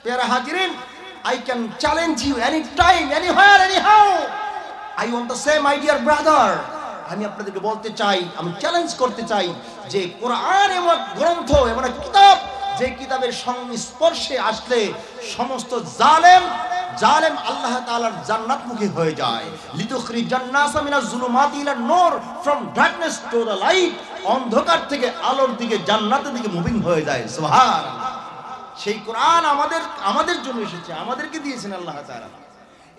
প্যারা হাজিরিন, I can challenge you anytime, anywhere, anyhow. I want to say, my dear brother, আমি আপনাদেরকে বলতে চাই, আমি চ্যালেঞ্জ করতে চাই যে কোরআন এমন গ্রন্থ, এমন একটা কিতাব, যে কিতাবের সংস্পর্শে আসলে সমস্ত জালেম আল্লাহ তাআলার জান্নাতমুখী হয়ে যায়। লিতুখরিজান নাসা মিনাজ যুলুমাতি ইলা নূর, from darkness to the light, অন্ধকার থেকে আলোর দিকে, জান্নাতের দিকে মুভিং হয়ে যায়। সুবহানাল্লাহ। সেই কোরআন আমাদের জন্য এসেছে, আমাদেরকে দিয়েছেন আল্লাহ তাআলা।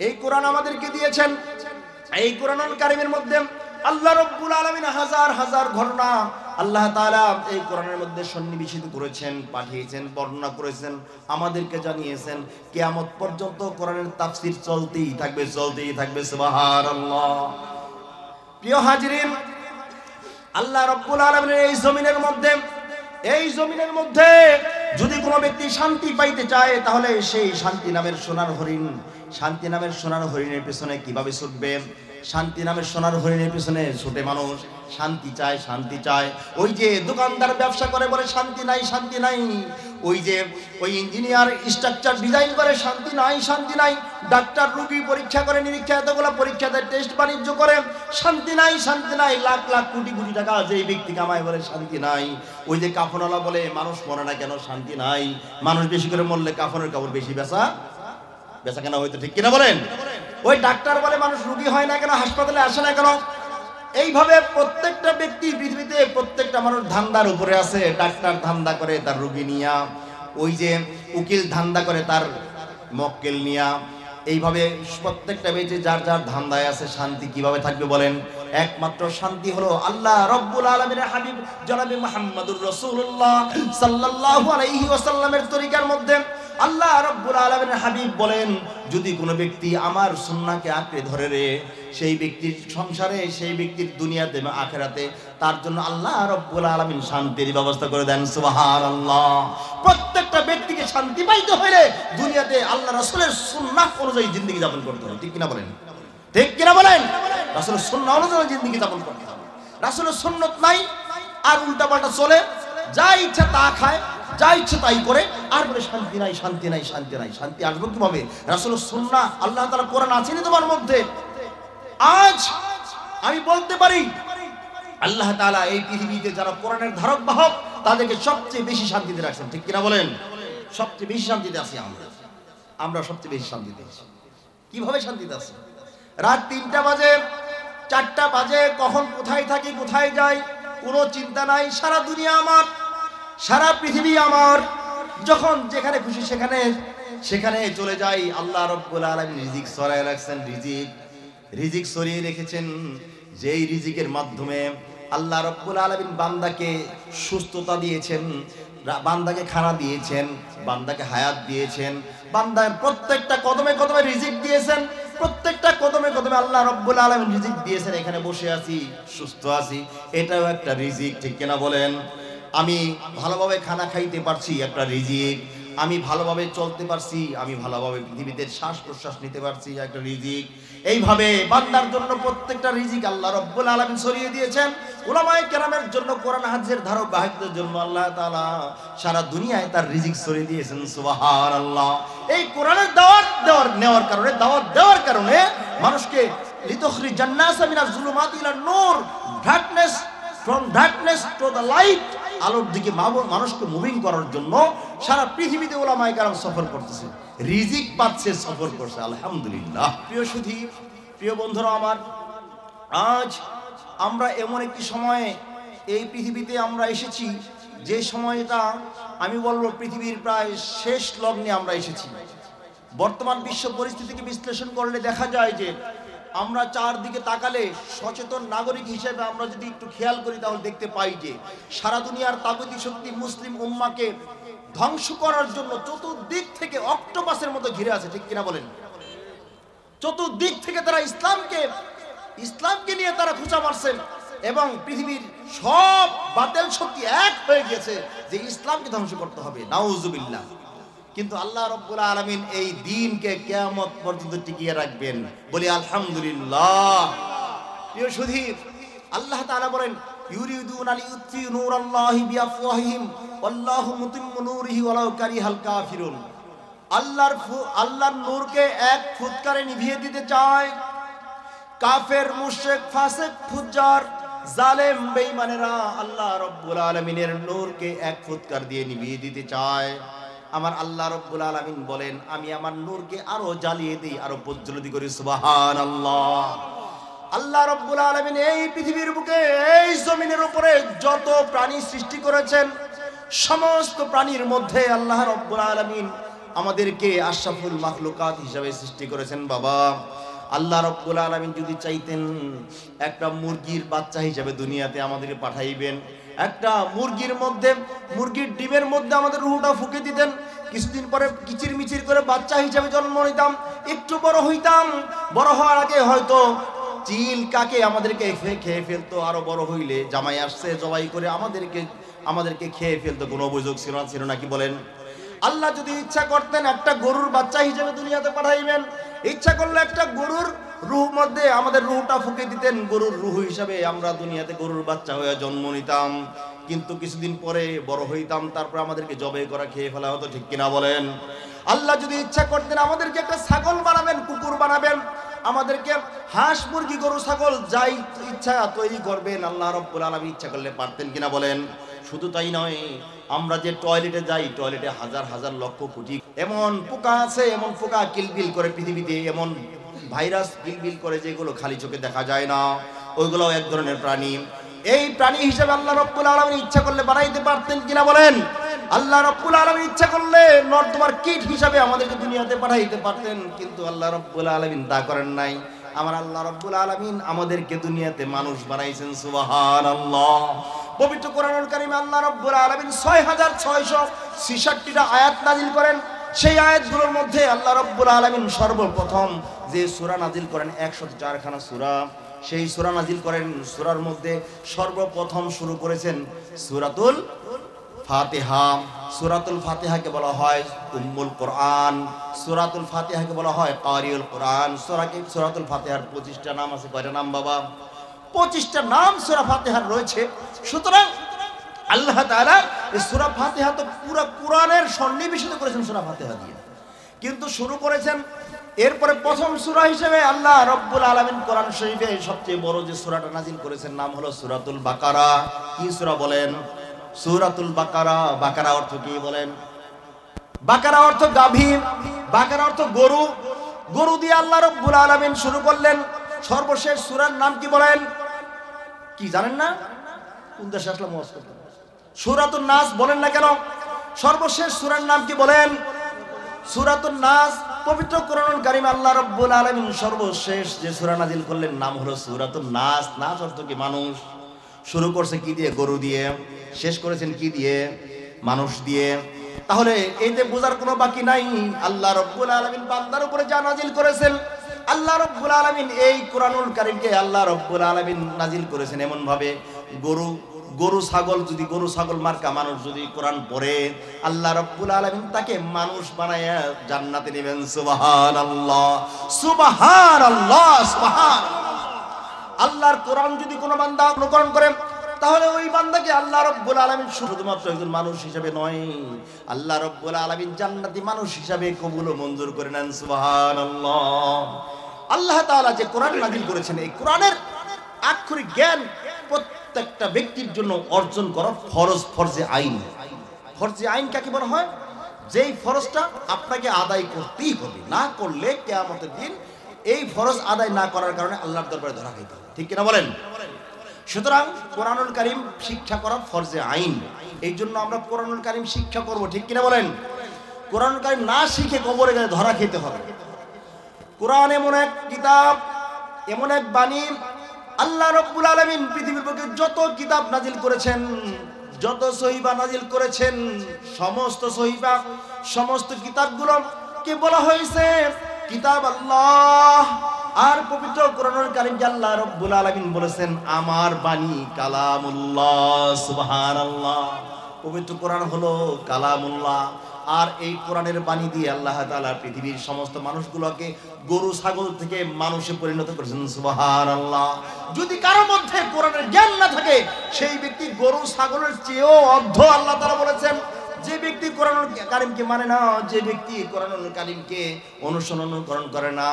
এই কোরআন আমাদেরকে দিয়েছেন। এই কোরআনুল কারীমের মধ্যে আল্লাহ রাব্বুল আলামিন হাজার হাজার ঘটনা আল্লাহ তাআলা এই কোরআনের মধ্যে সন্নিবেশিত করেছেন, পাঠিয়েছেন, বর্ণনা করেছেন, আমাদেরকে জানিয়েছেন। কিয়ামত পর্যন্ত কোরআনের তাফসীর চলতেই থাকবে। সুবহানাল্লাহ। প্রিয় হাজিরিন, আল্লাহ রাব্বুল আলামিনের এই জমিনের মধ্যে যদি কোনো ব্যক্তি শান্তি পাইতে চায়, তাহলে সেই শান্তি নামের সোনার হরিণের পেছনে কিভাবে ছুটবে? শান্তি নামের সোনার হরিণের পেছনে ছুটে মানুষ শান্তি চায়। ওই যে দোকানদার ব্যবসা করে বলে শান্তি নাই। ওই ইঞ্জিনিয়ার স্ট্রাকচার ডিজাইন করে শান্তি নাই। ডাক্তার রোগী পরীক্ষা করে, নিরীক্ষা, এতগুলো পরীক্ষা দেয়, টেস্ট বাণিজ্য করে, শান্তি নাই। লাখ লাখ কোটি টাকা যেই ব্যক্তি কামায় বলে শান্তি নাই। ওই যে কাফনওয়ালা বলে মানুষ মরে না কেন? শান্তি নাই। মানুষ বেশি করে মরলে কাফনের কাপড় বেশি বেচা কেন হয়তো, ঠিক কিনা বলেন? ওই ডাক্তার বলে মানুষ রোগী হয় না কেন, হাসপাতালে আসে না কেন? এইভাবে প্রত্যেকটা ব্যক্তি পৃথিবীতে, প্রত্যেকটা মানুষ ধান্দার উপরে আছে। ডাক্তার ধান্দা করে তার রোগী নিয়া, ওই যে উকিল ধান্দা করে তার মক্কেল নিয়া। এইভাবে প্রত্যেকটা ব্যক্তি যার ধান্দায় আছে। শান্তি কিভাবে থাকবে বলেন? একমাত্র শান্তি হলো আল্লাহ রাব্বুল আলামিনের হাবিব জনাবে মুহাম্মদুর রাসূলুল্লাহ সাল্লাল্লাহু আলাইহি ওয়াসাল্লামের তরিকার মধ্যে। আল্লাহ রাব্বুল আলামিনের হাবিব বলেন, যদি কোনো ব্যক্তি আমার সুন্নাহকে আঁকড়ে ধরে রে, সেই ব্যক্তির সংসারে, সেই ব্যক্তির দুনিয়াতে এবং আখিরাতে তার জন্য আল্লাহ রাব্বুল আলামিন শান্তির ব্যবস্থা করে দেন। সুবহানাল্লাহ। প্রত্যেকটা ব্যক্তিকে শান্তি পাইতে হলে দুনিয়াতে আল্লাহ রাসূলের সুন্নাহ অনুযায়ী জিন্দেগি যাপন করতে হবে। ঠিক কিনা বলেন? রাসূলের সুন্নাহ অনুযায়ী জিন্দেগি যাপন করতে হবে। রাসূলের সুন্নাত নাই, আর উল্টাপাল্টা চলে, যা ইচ্ছা তা খায়, যা ইচ্ছে তাই করে, আর বলে শান্তি নাই। শান্তি আসবে কিভাবে? রাসূলের সুন্নাহ, আল্লাহ তাআলা কোরআন আছেনি তোমার মধ্যে। আজ আমি বলতে পারি আল্লাহ তাআলা এই পৃথিবীতে যারা কোরআনের ধারক বাহক, তাদেরকে সবচেয়ে বেশি শান্তিতে রাখছেন। ঠিক কিনা বলেন? সবচেয়ে বেশি শান্তিতে আছি আমরা সবচেয়ে বেশি শান্তিতে আছি। কিভাবে শান্তিতে আছি? রাত 3টা বাজে, 4টা বাজে, কখন কোথায় থাকি, কোথায় যাই, কোনো চিন্তা নাই। সারা দুনিয়া আমার, সারা পৃথিবী আমার। যখন যেখানে খুশি সেখানে চলে যাই। আল্লাহ রাব্বুল আলামিন রিজিক ছড়ায় রাখছেন, রিজিক ছড়িয়ে রেখেছেন, যেই রিজিকের মাধ্যমে আল্লাহ রাব্বুল আলামিন বান্দাকে সুস্থতা দিয়েছেন, বান্দাকে খানা দিয়েছেন, বান্দাকে হায়াত দিয়েছেন, বান্দার প্রত্যেকটা কদমে রিজিক দিয়েছেন। প্রত্যেকটা কদমে আল্লাহ রাব্বুল আলামিন রিজিক দিয়েছেন। এখানে বসে আছি, সুস্থ আছি, এটাও একটা রিজিক। ঠিক কিনা বলেন? আমি ভালোভাবে খানা খাইতে পারছি, একটা রিজিক। আমি ভালোভাবে চলতে পারছি, আমি ভালোভাবে পৃথিবীতে শ্বাস প্রশ্বাস নিতে পারছি, একটা রিজিক। এইভাবে বান্দার জন্য প্রত্যেকটা রিজিক আল্লাহ রাব্বুল আলামিন ছড়িয়ে দিয়েছেন। উলামায়ে কেরামের জন্য, কোরআন হাদিসের ধারক বাহকদের জন্য আল্লাহ তাআলা সারা দুনিয়ায় তার রিজিক ছড়িয়ে দিয়েছেন। সুবহানাল্লাহ। এই কোরআনের দাওয়াত দেওয়ার কারণে মানুষকে লিতুখরিজান নাসা মিনাজ যুলুমাতি ইলা নূর, from darkness to the light, আলোর দিকে মানুষকে মুভিং করার জন্য সারা পৃথিবীতে উলামায়ে কেরাম সফর করতেছে, রিজিক পাচ্ছে, সফর করছে। আলহামদুলিল্লাহ। প্রিয় সুধী, প্রিয় বন্ধুরা আমার, আজ আমরা এমন একটি সময়ে এই পৃথিবীতে আমরা এসেছি, যে সময়টা আমি বলবো পৃথিবীর প্রায় শেষ লগ্নে আমরা এসেছি। বর্তমান বিশ্ব পরিস্থিতিকে বিশ্লেষণ করলে দেখা যায় যে আমরা চারদিকে তাকালে, সচেতন নাগরিক হিসেবে আমরা যদি একটু খেয়াল করি, তাহলে দেখতে পাই যে সারা দুনিয়ার তাগুতি শক্তি মুসলিম উম্মাহকে ধ্বংস করার জন্য চতুর্দিক থেকে অক্টোপাসের মতো ঘিরে আছে। ঠিক কিনা বলেন? চতুর্দিক থেকে তারা ইসলামকে নিয়ে তারা খোঁচা মারছেন, এবং পৃথিবীর সব বাতিল শক্তি এক হয়ে গেছে যে ইসলামকে ধ্বংস করতে হবে। নাউজুবিল্লাহ। কিন্তু আল্লাহ রাব্বুল আলামিন এই দ্বীনকে কিয়ামত পর্যন্ত টিকিয়ে রাখবেন, বলি আলহামদুলিল্লাহ। প্রিয় সুধী, আল্লাহ তাআলা বলেন, ইউরিদুনা লিইউতফিউ নূরাল্লাহি বিআফওয়াহিহিম ওয়াল্লাহু মুতিম্মু নূরিহি ওয়ালাউ কারিহাল কাফিরুন। আল্লাহর নূরকে এক ফুৎকারে নিভিয়ে দিতে চায় কাফের, মুশরিক, ফাসিক, ফুজ্জার, জালেম, বেঈমানেরা আল্লাহ রাব্বুল আলামিনের নূরকে এক ফুৎকার দিয়ে নিভিয়ে দিতে চায়। আমার আল্লাহ রাব্বুল আলামিন বলেন, আমি আমার নূরকে আরো জ্বালিয়ে দিই, আরো প্রজ্বলিত করি। সুবহানাল্লাহ। আল্লাহ রাব্বুল আলামিন এই পৃথিবীর বুকে, এই জমিনের উপরে যত প্রাণী সৃষ্টি করেছেন, সমস্ত প্রাণীর মধ্যে আল্লাহ রাব্বুল আলামিন আমাদেরকে আশরাফুল মাখলুকাত হিসেবে সৃষ্টি করেছেন। বাবা, আল্লাহ রাব্বুল আলামিন যদি চাইতেন একটা মুরগির বাচ্চা হিসেবে দুনিয়াতে আমাদেরকে পাঠাইবেন, একটা মুরগির ডিমের মধ্যে আমাদের রুহটা ফুঁকে দিতেন, কিছুদিন পরে কিচির মিচির করে বাচ্চা হিসেবে জন্ম নিতাম, একটু বড় হইতাম, বড় হওয়ার আগে হয়তো চিল কাকে আমাদেরকে খেয়ে ফেলতো, আরো বড় হইলে জামাই আসছে জবাই করে আমাদেরকে খেয়ে ফেলতো, কোনো অভিযোগ ছিল না। কি বলেন? আল্লাহ যদি ইচ্ছা করতেন একটা গরুর বাচ্চা হিসেবে দুনিয়াতে পাঠাইবেন, ইচ্ছা করলে একটা গরুর রূহ মধ্যে আমাদের রূহটা ফুঁকে দিতেন, গরুর রূহ হিসাবে আমরা দুনিয়াতে গরুর বাচ্চা হয়ে জন্ম নিতাম, কিন্তু কিছুদিন পরে বড় হইতাম, তারপর আমাদেরকে জবাই করা খেয়ে ফেলা হতো। ঠিক কিনা বলেন? আল্লাহ যদি ইচ্ছা করতেন আমাদেরকে একটা ছাগল বানাবেন, কুকুর বানাবেন, আমাদেরকে হাঁস, মুরগি, গরু, ছাগল যাই ইচ্ছা তৈরি করবেন, আল্লাহ রাব্বুল আলামিন ইচ্ছা করলে পারতেন কিনা বলেন? শুধু তাই নয়, আমরা যে টয়লেটে যাই, টয়লেটে হাজার হাজার লক্ষ কোটি এমন পোকা আছে, এমন পোকা কিলবিল করে পৃথিবীতে, এমন ভাইরাস কিলবিল করে যেগুলো খালি চোখে দেখা যায় না, ওইগুলো এক ধরনের প্রাণী। এই প্রাণী হিসেবে আল্লাহ রাব্বুল আলামিন ইচ্ছা করলে বানাইতে পারতেন কিনা বলেন? আল্লাহ রাব্বুল আলামিন ইচ্ছা করলে নর্দমার কিট হিসাবে আমাদেরকে দুনিয়াতে পাঠাইতে পারতেন, কিন্তু আল্লাহ রাব্বুল আলামিন তা করেন নাই। আমার আল্লাহ রাব্বুল আলামিন আমাদেরকে দুনিয়াতে মানুষ বানাইছেন। সুবহানাল্লাহ। পবিত্র কোরআনুল কারীমে আল্লাহ রাব্বুল আলামিন 6666টা আয়াত নাযিল করেন। সেই আয়াতগুলোর মধ্যে আল্লাহ রাব্বুল আলামিন সর্বপ্রথম যে সূরা নাযিল করেন 104 খানা সূরা, সেই সূরা নাযিল করেন, সূরার মধ্যে সর্বপ্রথম শুরু করেছেন সূরাতুল ফাতিহা। সূরাতুল ফাতিহাকে বলা হয় উম্মুল কোরআন, সূরাতুল ফাতিহাকে বলা হয় কারিউল কোরআন। সূরাতুল ফাতিহার 25টা নাম আছে। কয়টা নাম বাবা? 25টা নাম সূরা ফাতিহার রয়েছে। সুতরাং আল্লাহ তাআলা এই সূরা ফাতিহা তো পুরো কোরআনের সন্নিবেশিত করেছেন সূরা ফাতিহা দিয়ে, কিন্তু শুরু করেছেন এরপরে প্রথম সূরা হিসেবে আল্লাহ রাব্বুল আলামিন কোরআন শরীফে সবচেয়ে বড় যে সূরাটা নাযিল করেছেন নাম হলো সূরাতুল বাকারা। কি সূরা বলেন? সূরাতুল বাকারা। বাকারা অর্থ কি বলেন? বাকারা অর্থ গাভী, বাকারা অর্থ গরু। গরু দিয়ে আল্লাহ রাব্বুল আলামিন শুরু করলেন। সর্বশেষ সূরার নাম কি বলেন? কি জানেন না? কোন দেশে আসলাম ওয়াজ করতে? সূরাতুন নাস বলেন না কেন? সর্বশেষ সূরার নাম কি বলেন? সূরাতুন নাস। পবিত্র কোরআনুল কারীমে আল্লাহ রাব্বুল আলামিন সর্বশেষ যে সূরা নাযিল করলেন নাম হলো সূরাতুন নাস। নাস অর্থ কি? মানুষ। শুরু করছে কি দিয়ে? গরু দিয়ে। শেষ করেছেন কি দিয়ে? মানুষ দিয়ে। তাহলে এইতে বোঝার কোনো বাকি নাই আল্লাহ রাব্বুল আলামিন বান্দার উপরে যা নাযিল করেছেন, আল্লাহ রাব্বুল আলামিন এই কোরআনুল কারীমকে আল্লাহ রাব্বুল আলামিন নাযিল করেছেন এমন ভাবে, গরু ছাগল মার্কা মানুষ যদি কোরআন পড়ে, আল্লাহ রাব্বুল আলামিন তাকে মানুষ বানায়া জান্নাতে নেবেন। সুবহানাল্লাহ, সুবহানাল্লাহ, সুবহানাল্লাহ। আল্লাহর কোরআন যদি কোনো বান্দা অনুকরণ করে, তাহলে ওই বান্দাকে আল্লাহ রাব্বুল আলামিন শুধুমাত্র একজন মানুষ হিসেবে নয়, আল্লাহ রাব্বুল আলামিন জান্নাতি মানুষ হিসেবে কবুল ও মঞ্জুর করে নেন। সুবহানাল্লাহ। আল্লাহ তাআলা যে কোরআন নাযিল করেছেন, এই কোরআনের আক্ষরিক জ্ঞান প্রত্যেকটা ব্যক্তির জন্য অর্জন করা ফরজ, ফরজে আইন। ফরজে আইন কাকে বলা হয়? যেই ফরজটা আপনাকে আদায় করতেই হবে, না করলে কিয়ামতের দিন এই ফরজ আদায় না করার কারণে আল্লাহর দরবারে ধরা খাইতে হবে। ঠিক কিনা বলেন? সুতরাং কোরআনুল কারীম শিক্ষা করা ফরজে আইন। এই জন্য আমরা কোরআনুল কারীম শিক্ষা করব। ঠিক কিনা বলেন? কোরআনুল কারীম না শিখে কবরে গেলে ধরা খেতে হবে। কোরআন এমন এক কিতাব, এমন এক বাণী, আল্লাহ রাব্বুল আলামিন পৃথিবীর বুকে যত কিতাব নাযিল করেছেন, যত সহিফা নাযিল করেছেন, সমস্ত সহিফা, সমস্ত কিতাবগুলোকে বলা হয়েছে কিতাব আল্লাহ। আর পবিত্র কোরআনুল কারীমকে আল্লাহ রাব্বুল আলামিন বলেছেন আমার বাণী, কালামুল্লাহ। সুবহানাল্লাহ। পবিত্র কোরআন হলো কালামুল্লাহ। আর এই কোরআনের বাণী দিয়ে আল্লাহ তাআলা পৃথিবীর সমস্ত মানুষগুলোকে গরু ছাগল থেকে মানুষে পরিণত করেছেন। সুবহানাল্লাহ। যদি কারো মধ্যে কোরআনের জ্ঞান না থাকে, সেই ব্যক্তি গরু ছাগলের চেয়েও অন্ধ। আল্লাহ তাআলা বলেছেন যে ব্যক্তি কোরআনুল কারীমকে মানে না, যে ব্যক্তি কোরআনুল কারীমকে অনুকরণ করে না,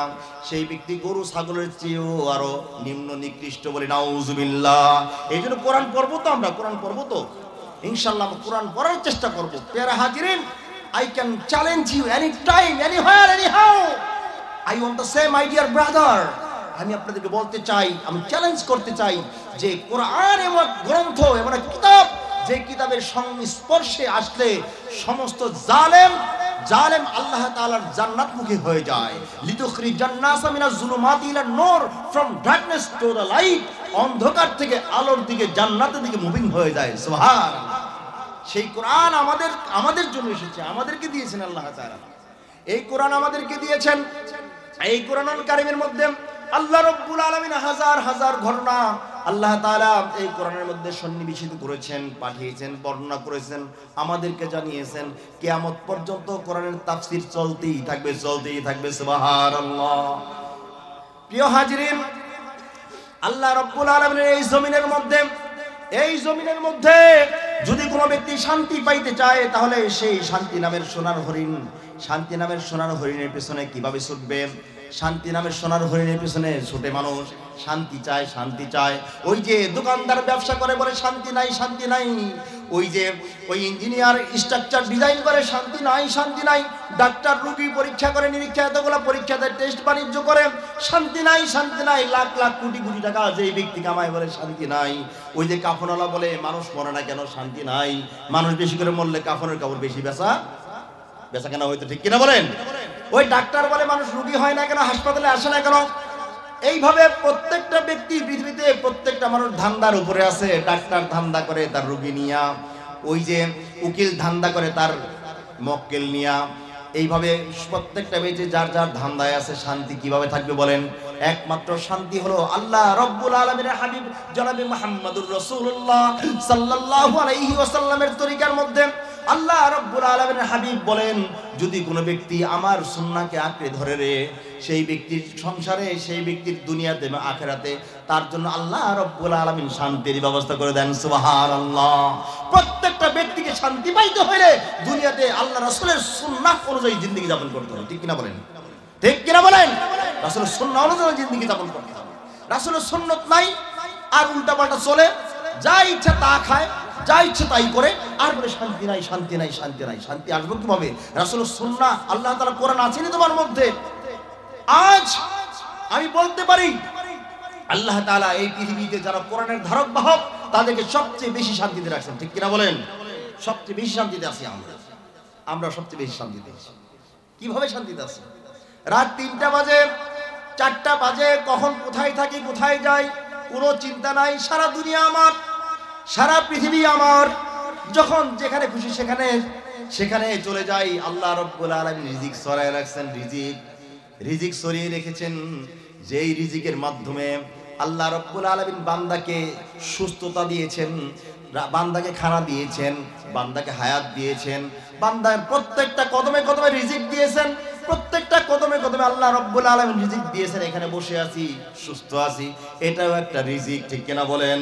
সেই ব্যক্তি গরু ছাগলের চেয়েও আরো নিম্ন নিকৃষ্ট বলে নাউজুবিল্লাহ। এই জন্য কোরআন পড়বো তো, আমরা কোরআন পড়বো তো ইনশাআল্লাহ, কোরআন পড়ার চেষ্টা করবো। প্যারা হাজিরিন, I can challenge you anytime, anywhere, anyhow. I want to say, my dear brother, আমি আপনাদেরকে বলতে চাই, আমি চ্যালেঞ্জ করতে চাই যে কোরআন এমন গ্রন্থ, এমন কিতাব, যে কিতাবের সংস্পর্শে আসলে সমস্ত জালেম আল্লাহ তাআলার জান্নাতমুখী হয়ে যায়। লিতুখরিজান নাসা মিনাজ যুলুমাতি ইলা নূর, from darkness to the light, অন্ধকার থেকে আলোর দিকে, জান্নাতের দিকে মুভিং হয়ে যায়। সুবহানাল্লাহ। সেই কোরআন আমাদের জন্য এসেছে, আমাদেরকে দিয়েছেন আল্লাহ তাআলা। এই কোরআন আমাদেরকে দিয়েছেন। এই কোরআনুল কারীমের মধ্যে আল্লাহ রাব্বুল আলামিন হাজার হাজার ঘটনা আল্লাহ তাআলা এই কোরআনের মধ্যে সন্নিবেশিত করেছেন, পাঠিয়েছেন, বর্ণনা করেছেন, আমাদেরকে জানিয়েছেন। কিয়ামত পর্যন্ত কোরআনের তাফসীর চলতেই থাকবে। সুবহানাল্লাহ। প্রিয় হাজিরিন, আল্লাহ রাব্বুল আলামিনের এই জমিনের মধ্যে যদি কোনো ব্যক্তি শান্তি পাইতে চায়, তাহলে সেই শান্তি নামের সোনার হরিণের পেছনে কিভাবে ছুটবে? শান্তি নামের সোনার হরিণের পেছনে ছুটে মানুষ শান্তি চায়। ওই যে দোকানদার ব্যবসা করে বলে শান্তি নাই, ওই ইঞ্জিনিয়ার স্ট্রাকচার ডিজাইন করে শান্তি নাই, ডাক্তার রোগী পরীক্ষা করে, নিরীক্ষা এতগুলো পরীক্ষা দেয়, টেস্ট বাণিজ্য করে, শান্তি নাই, লাখ লাখ কোটি টাকা যেই ব্যক্তি কামায় বলে শান্তি নাই। ওই যে কাফনওয়ালা বলে মানুষ মরে না কেন? শান্তি নাই। মানুষ বেশি করে মরলে কাফনের কাপড় বেশি বেচা কেন হয়তো, ঠিক কিনা বলেন? ওই ডাক্তার বলে মানুষ রোগী হয় না কেন, হাসপাতালে আসে না কেন? এইভাবে প্রত্যেকটা ব্যক্তি পৃথিবীতে, প্রত্যেকটা মানুষ ধান্দার উপরে আছে। ডাক্তার ধান্দা করে তার রোগী নিয়া, ওই যে উকিল ধান্দা করে তার মক্কেল নিয়া। এইভাবে প্রত্যেকটা ব্যক্তি যার ধান্দায় আছে। শান্তি কিভাবে থাকবে বলেন? একমাত্র শান্তি হলো আল্লাহ রাব্বুল আলামিনের হাবিব জনাবে মুহাম্মদুর রাসূলুল্লাহ সাল্লাল্লাহু আলাইহি ওয়াসাল্লামের তরিকার মধ্যে। আল্লাহ রাব্বুল আলামিনের হাবিব বলেন, যদি কোনো ব্যক্তি আমার সুন্নাহকে আঁকড়ে ধরে রে, সেই ব্যক্তির সংসারে, সেই ব্যক্তির দুনিয়াতে এবং আখিরাতে তার জন্য আল্লাহ রাব্বুল আলামিন শান্তির ব্যবস্থা করে দেন। সুবহানাল্লাহ। প্রত্যেকটা ব্যক্তিকে শান্তি পাইতে হলে দুনিয়াতে আল্লাহ রাসূলের সুন্নাহ অনুযায়ী জিন্দেগি যাপন করতে হবে। ঠিক কিনা বলেন? রাসূলের সুন্নাহ অনুযায়ী জিন্দেগি যাপন করতে হবে। রাসূলের সুন্নাত নাই আর উল্টাপাল্টা চলে, যা ইচ্ছা তা খায়, যা ইচ্ছে তাই করে, আর বলে শান্তি নাই। শান্তি আসবে কিভাবে? রাসূলের সুন্নাহ, আল্লাহ তাআলা কোরআন আছেনি তোমার মধ্যে। আজ আমি বলতে পারি আল্লাহ তাআলা এই পৃথিবীতে যারা কোরআনের ধারক বাহক, তাদেরকে সবচেয়ে বেশি শান্তিতে রাখছেন। ঠিক কিনা বলেন? সবচেয়ে বেশি শান্তিতে আছি আমরা সবচেয়ে বেশি শান্তিতে আছি। কিভাবে শান্তিতে আছি? রাত 3টা বাজে, 4টা বাজে, কখন কোথায় থাকি, কোথায় যাই, কোনো চিন্তা নাই। সারা দুনিয়া আমার, সারা পৃথিবী আমার। যখন যেখানে খুশি সেখানে চলে যাই। আল্লাহ রাব্বুল আলামিন রিজিক ছড়ায় রাখছেন, রিজিক ছড়িয়ে রেখেছেন, যেই রিজিকের মাধ্যমে আল্লাহ রাব্বুল আলামিন বান্দাকে সুস্থতা দিয়েছেন, বান্দাকে খানা দিয়েছেন, বান্দাকে হায়াত দিয়েছেন, বান্দার প্রত্যেকটা কদমে রিজিক দিয়েছেন, প্রত্যেকটা কদমে আল্লাহ রাব্বুল আলামিন রিজিক দিয়েছেন। এখানে বসে আছি, সুস্থ আছি, এটাও একটা রিজিক। ঠিক কিনা বলেন?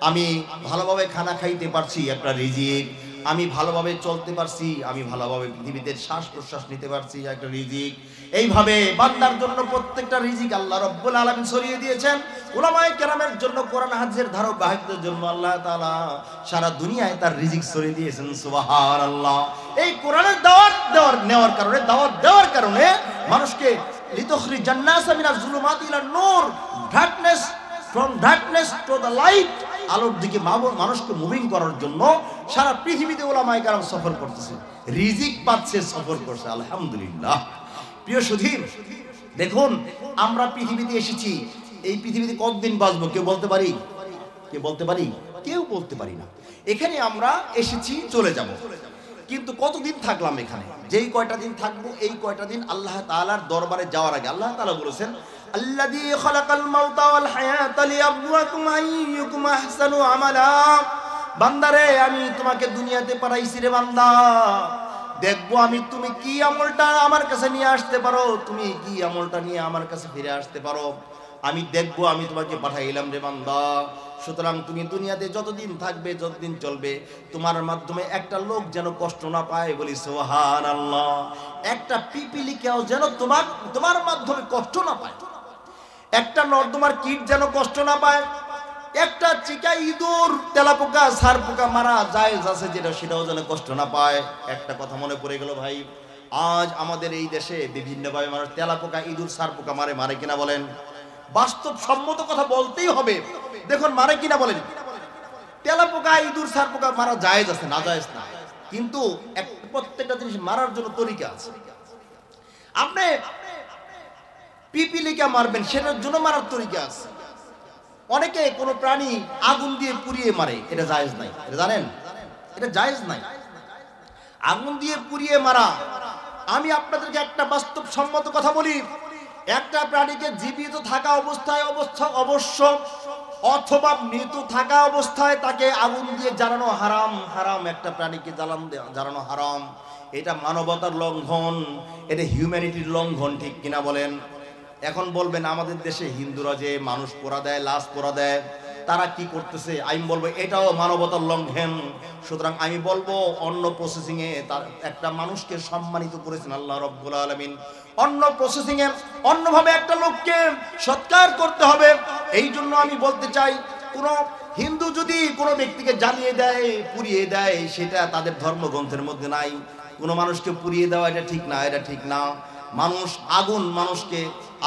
আমি ভালোভাবে খানা খাইতে পারছি, একটা রিজিক। আমি ভালোভাবে চলতে পারছি, আমি ভালোভাবে পৃথিবীতে শ্বাস প্রশ্বাস নিতে পারছি, একটা রিজিক। এইভাবে বান্দার জন্য প্রত্যেকটা রিজিক আল্লাহ রাব্বুল আলামিন ছড়িয়ে দিয়েছেন। উলামায়ে কেরামের জন্য, কোরআন হাদিসের ধারক বাহকদের জন্য আল্লাহ তাআলা সারা দুনিয়ায় তার রিজিক ছড়িয়ে দিয়েছেন। সুবহানাল্লাহ। এই কোরআনের দাওয়াত দেওয়ার কারণে মানুষকে লিতুখরিজান নাসা মিনাজ যুলুমাতি ইলা নূর, from darkness to the light, আলোর দিকে মানুষকে মুভিং করার জন্য সারা পৃথিবীতে উলামায়ে কেরাম সফর করতেছে, রিজিক পাচ্ছে, সফর করছে। আলহামদুলিল্লাহ। প্রিয় সুধীর, দেখুন আমরা পৃথিবীতে এসেছি, এই পৃথিবীতে কতদিন বাঁচবো কেউ বলতে পারি? কেউ বলতে পারি না। এখানে আমরা এসেছি, চলে যাব, কিন্তু কতদিন থাকলাম এখানে? যেই কয়টা দিন থাকবো, এই কয়টা দিন আল্লাহ তাআলার দরবারে যাওয়ার আগে আল্লাহ তাআলা বলেছেন, আল্লাযী খালাকাল মাউতা ওয়াল হায়াতা লিয়াবলুয়াকুম আইয়ুকুম আহসানু আমালা। বান্দারে, আমি তোমাকে দুনিয়াতে পাঠাইছি রে বান্দা, দেখবো আমি তুমি কি আমলটা আমার কাছে নিয়ে আসতে পারো, তুমি কি আমলটা নিয়ে আমার কাছে ফিরে আসতে পারো। আমি দেখবো, আমি তোমাকে পাঠাইলাম রে বান্দা, সুতরাং তুমি দুনিয়াতে যতদিন থাকবে, যতদিন চলবে, তোমার মাধ্যমে একটা লোক যেন কষ্ট না পায়, বলি সুবহানাল্লাহ। একটা পিপিলিকাও যেন তোমার মাধ্যমে কষ্ট না পায়, একটা নর্দমার কীট যেন কষ্ট না পায়, একটা চিকা ইঁদুর, তেলাপোকা, সারপোকা মারা জায়েজ আছে যেটা, সেটাও যেন কষ্ট না পায়। একটা কথা মনে পড়ে গেল ভাই, আজ আমাদের এই দেশে বিভিন্নভাবে মানুষ তেলাপোকা, ইঁদুর, সারপোকা মারে কিনা বলেন? বাস্তব সম্মত কথা বলতেই হবে। দেখুন মারে কিনা বলেন? তেলাপোকা, ইঁদুর, সারপোকা মারা জায়েজ আছে, না জায়েজ না, কিন্তু প্রত্যেকটা জিনিস মারার জন্য তরিকা আছে। আপনি পিপিলিকা মারবেন, সেটার জন্য মারার তরিকা আছে। অনেকে কোনো প্রাণী আগুন দিয়ে পুড়িয়ে মারে, এটা জায়েজ নাই, এটা জানেন? এটা জায়েজ নাই, আগুন দিয়ে পুড়িয়ে মারা। আমি আপনাদেরকে একটা বাস্তব সম্মত কথা বলি, একটা প্রাণীকে জীবিত থাকা অবস্থায় অবশ্য অথবা মৃত থাকা অবস্থায় তাকে আগুন দিয়ে জ্বালানো হারাম। একটা প্রাণীকে জ্বালানো হারাম। এটা মানবতার লঙ্ঘন, এটা হিউম্যানিটির লঙ্ঘন, ঠিক কিনা বলেন? এখন বলবেন আমাদের দেশে হিন্দুরা যে মানুষ পোড়া দেয়, লাশ পোড়া দেয়, তারা কি করতেছে? আমি বলবো এটাও মানবতার লঙ্ঘন। সুতরাং আমি বলবো অন্য প্রসেসিং এ তার একটা মানুষকে সম্মানিত করেছেন আল্লাহ রাব্বুল আলামিন। অন্য প্রসেসিং এ অন্যভাবে একটা লোককে সৎকার করতে হবে। এই জন্য আমি বলতে চাই, কোন হিন্দু যদি কোনো ব্যক্তিকে জ্বালিয়ে দেয়, পুড়িয়ে দেয়, সেটা তাদের ধর্মগ্রন্থের মধ্যে নাই। কোনো মানুষকে পুড়িয়ে দেওয়া এটা ঠিক না, এটা ঠিক না।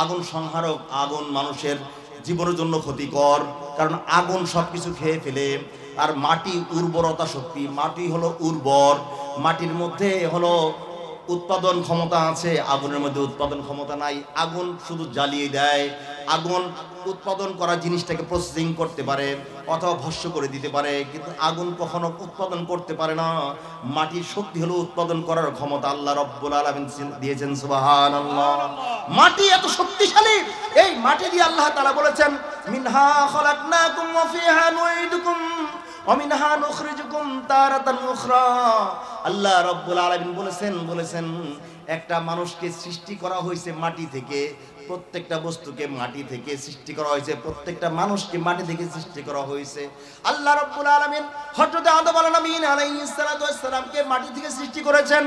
আগুন সংহারক, আগুন মানুষের জীবনের জন্য ক্ষতিকর, কারণ আগুন সবকিছু খেয়ে ফেলে। আর মাটি উর্বরতা শক্তি, মাটি হলো উর্বর, মাটির মধ্যে হলো উৎপাদন ক্ষমতা আছে, আগুনের মধ্যে উৎপাদন ক্ষমতা নাই। আগুন শুধু জ্বালিয়ে দেয়, আগুন উৎপাদন করা জিনিসটাকে প্রসেসিং করতে পারে অথবা ভস্ম করে দিতে পারে, কিন্তু আগুন কখনো উৎপাদন করতে পারে না। মাটির শক্তি হলো উৎপাদন করার ক্ষমতা, আল্লাহ রাব্বুল আলামিন দিয়েছেন, সুবহানাল্লাহ। মাটি এত শক্তিশালী, এই মাটি দিয়ে আল্লাহ তাআলা বলেছেন মিনহা খলাকনাকুম ওয়া ফিহা নুঈদুকুম ওয়া মিনহা নুখরিজুকুম তারাতান উখরা। আল্লাহ রাব্বুল আলামিন বলেছেন একটা মানুষকে সৃষ্টি করা হয়েছে মাটি থেকে, প্রত্যেকটা বস্তুকে মাটি থেকে সৃষ্টি করা হয়েছে, প্রত্যেকটা মানুষকে মাটি থেকে সৃষ্টি করা হয়েছে। আল্লাহ রাব্বুল আলামিন হযরত আদম আলাইহিস সালাতু ওয়াস সালামকে মাটি থেকে সৃষ্টি করেছেন,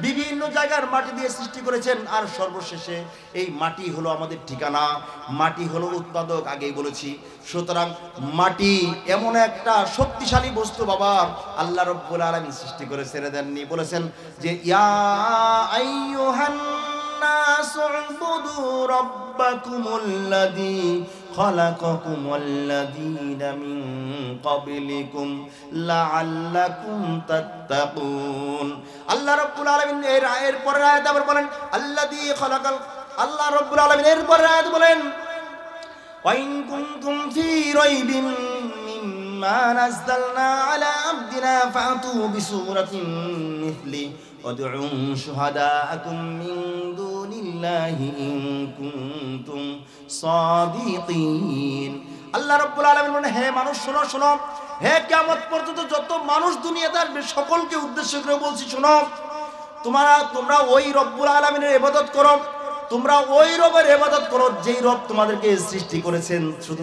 বিভিন্ন জায়গার মাটি দিয়ে সৃষ্টি করেছেন। আর সর্বশেষে এই মাটি হলো আমাদের ঠিকানা, মাটি হলো উৎপাদক, আগেই বলেছি। সুতরাং মাটি এমন একটা শক্তিশালী বস্তু বাবা, আল্লাহ রাব্বুল আলামিন সৃষ্টি করে ছেড়ে দেননি। বলেছেন যে ইয়া আইয়ুহান নাসু উবুদু রাব্বাকুমুল্লাযী খালাকাকুমুল্লাযীনা মিন ক্বাবলিকুম লাআল্লাকুম তাত্তাকুন। আল্লাহ রাব্বুল আলামিন এর পরের আয়াতে আবার বলেন আল্লাযী খালাকাল, আল্লাহ রাব্বুল আলামিন এর পরের আয়াতে বলেন ওয়া ইন কুনতুম ফী রাইবিন মিম্মা নাযালনা আলা আবদিনা ফাতু বিসূরাতিন মিছলি ওয়াদউ শুহাদাআকুম মিন দুনিল্লাহি ইন কুনতুম সাদিকিন। আল্লাহ রাব্বুল আলামিন বলেন হে মানুষ শোনো, হে কিয়ামত পর্যন্ত যত মানুষ দুনিয়াতে আসবে সকলকে উদ্দেশ্য করে বলছি, শোনো, তোমরা ওই রব্বুল আলামিনের ইবাদত করো, তোমরা ওই রবের ইবাদত করো যেই রব তোমাদেরকে সৃষ্টি করেছেন। শুধু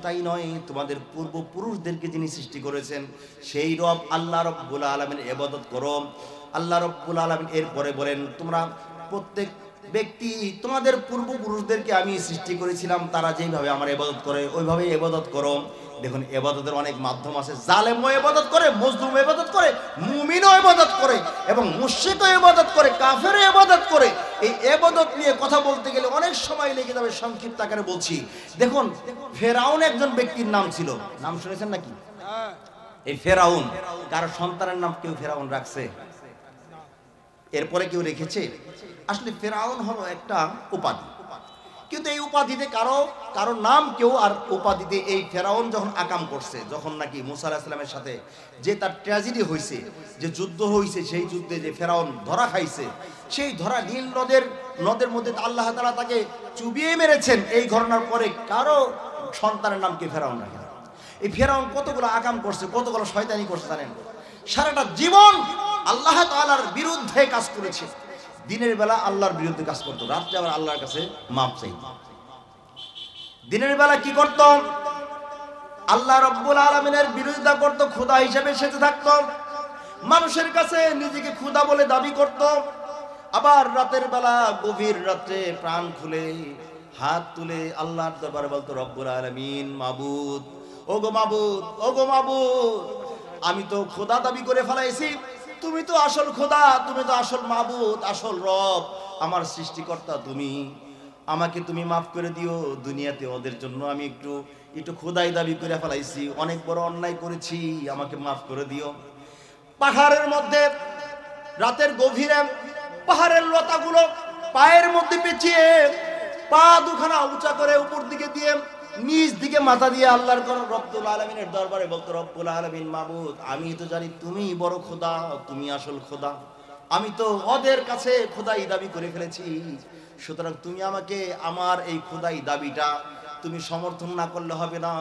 তাই নয়, তোমাদের পূর্বপুরুষদেরকে যিনি সৃষ্টি করেছেন সেই রব আল্লাহ রাব্বুল আলামিনের ইবাদত করো। আল্লাহ রাব্বুল আলামিন এরপরে বলেন তোমরা প্রত্যেক ব্যক্তি তোমাদের পূর্বপুরুষদেরকে আমি সৃষ্টি করেছিলাম, তারা যেইভাবে আমার ইবাদত করে ওইভাবে ইবাদত করো। দেখুন ইবাদতের অনেক মাধ্যম আছে, জালেমও ইবাদত করে, মজলুম ইবাদত করে, মুমিনও ইবাদত করে এবং মুশরিকও ইবাদত করে, কাফেরও ইবাদত করে। এই ইবাদত নিয়ে কথা বলতে গেলে অনেক সময় লেগে যাবে, সংক্ষিপ্ত আকারে বলছি। দেখুন ফেরাউন একজন ব্যক্তির নাম ছিল, নাম শুনেছেন নাকি? এই ফেরাউন, কারো সন্তানের নাম কেউ ফেরাউন রাখছে? এরপরে কেউ রেখেছে? আসলে ফেরাউন হলো একটা উপাধি, কিন্তু এই উপাধিতে কারো নাম কেউ আর উপাধিতে এই ফেরাউন যখন আকাম করছে, যখন নাকি মুসা আলাইহিস সালামের সাথে যে তার ট্র্যাজেডি হয়েছে, যে যুদ্ধ হয়েছে, সেই যুদ্ধে যে ফেরাউন ধরা খাইছে, সেই ধরা নীল নদের মধ্যে আল্লাহ তাআলা তাকে চুবিয়ে মেরেছেন। এই ঘটনার পরে কারো সন্তানের নাম কে ফেরাউন রাখে? এই ফেরাউন কতগুলো আকাম করছে, কতগুলো শয়তানি করছে জানেন? সারাটা জীবন আল্লাহ তাআলার বিরুদ্ধে কাজ করেছে। দিনের বেলা আল্লাহর বিরুদ্ধে কাজ করতো, রাত্রে আবার আল্লাহর কাছে মাপ চাইতো। দিনের বেলা কি করত? আল্লাহ রাব্বুল আলামিনের বিরোধিতা করত, খোদা হিসেবে সেজে থাকত, মানুষের কাছে নিজেকে খোদা বলে দাবি করত। আবার রাতের বেলা গভীর রাত্রে প্রাণ খুলে হাত তুলে আল্লাহর দরবারে বলতো, রব্বুল আলামিন, মাবুদ, ওগো মাবুদ, ওগো মাবুদ, আমি তো খোদা দাবি করে ফেলাইছি, তুমি তো আসল খোদা, তুমি তো আসল মাবুদ, আসল রব, আমার সৃষ্টিকর্তা তুমি, আমাকে তুমি মাফ করে দিও। দুনিয়াতে ওদের জন্য আমি একটু খোদাই দাবি করে ফেলাইছি, অনেক বড় অন্যায় করেছি, আমাকে মাফ করে দিও। পাহাড়ের মধ্যে রাতের গভীরে পাহাড়ের লতাগুলো পায়ের মধ্যে পেঁচিয়ে পা দুখানা উঁচা করে উপর দিকে দিয়ে নিচ দিকে মাথা দিয়ে আল্লাহর রব্বুল আলামিনের দরবারে বলতো, রব্বুল আলামিন, মাবুদ, আমি তো জানি তুমি বড় খোদা, তুমি আসল খোদা, আমি তো ওদের কাছে খোদাই দাবি করে ফেলেছি, সুতরাং তুমি আমাকে আমার এই খোদাই দাবিটা তুমি সমর্থন না করলে হবে না,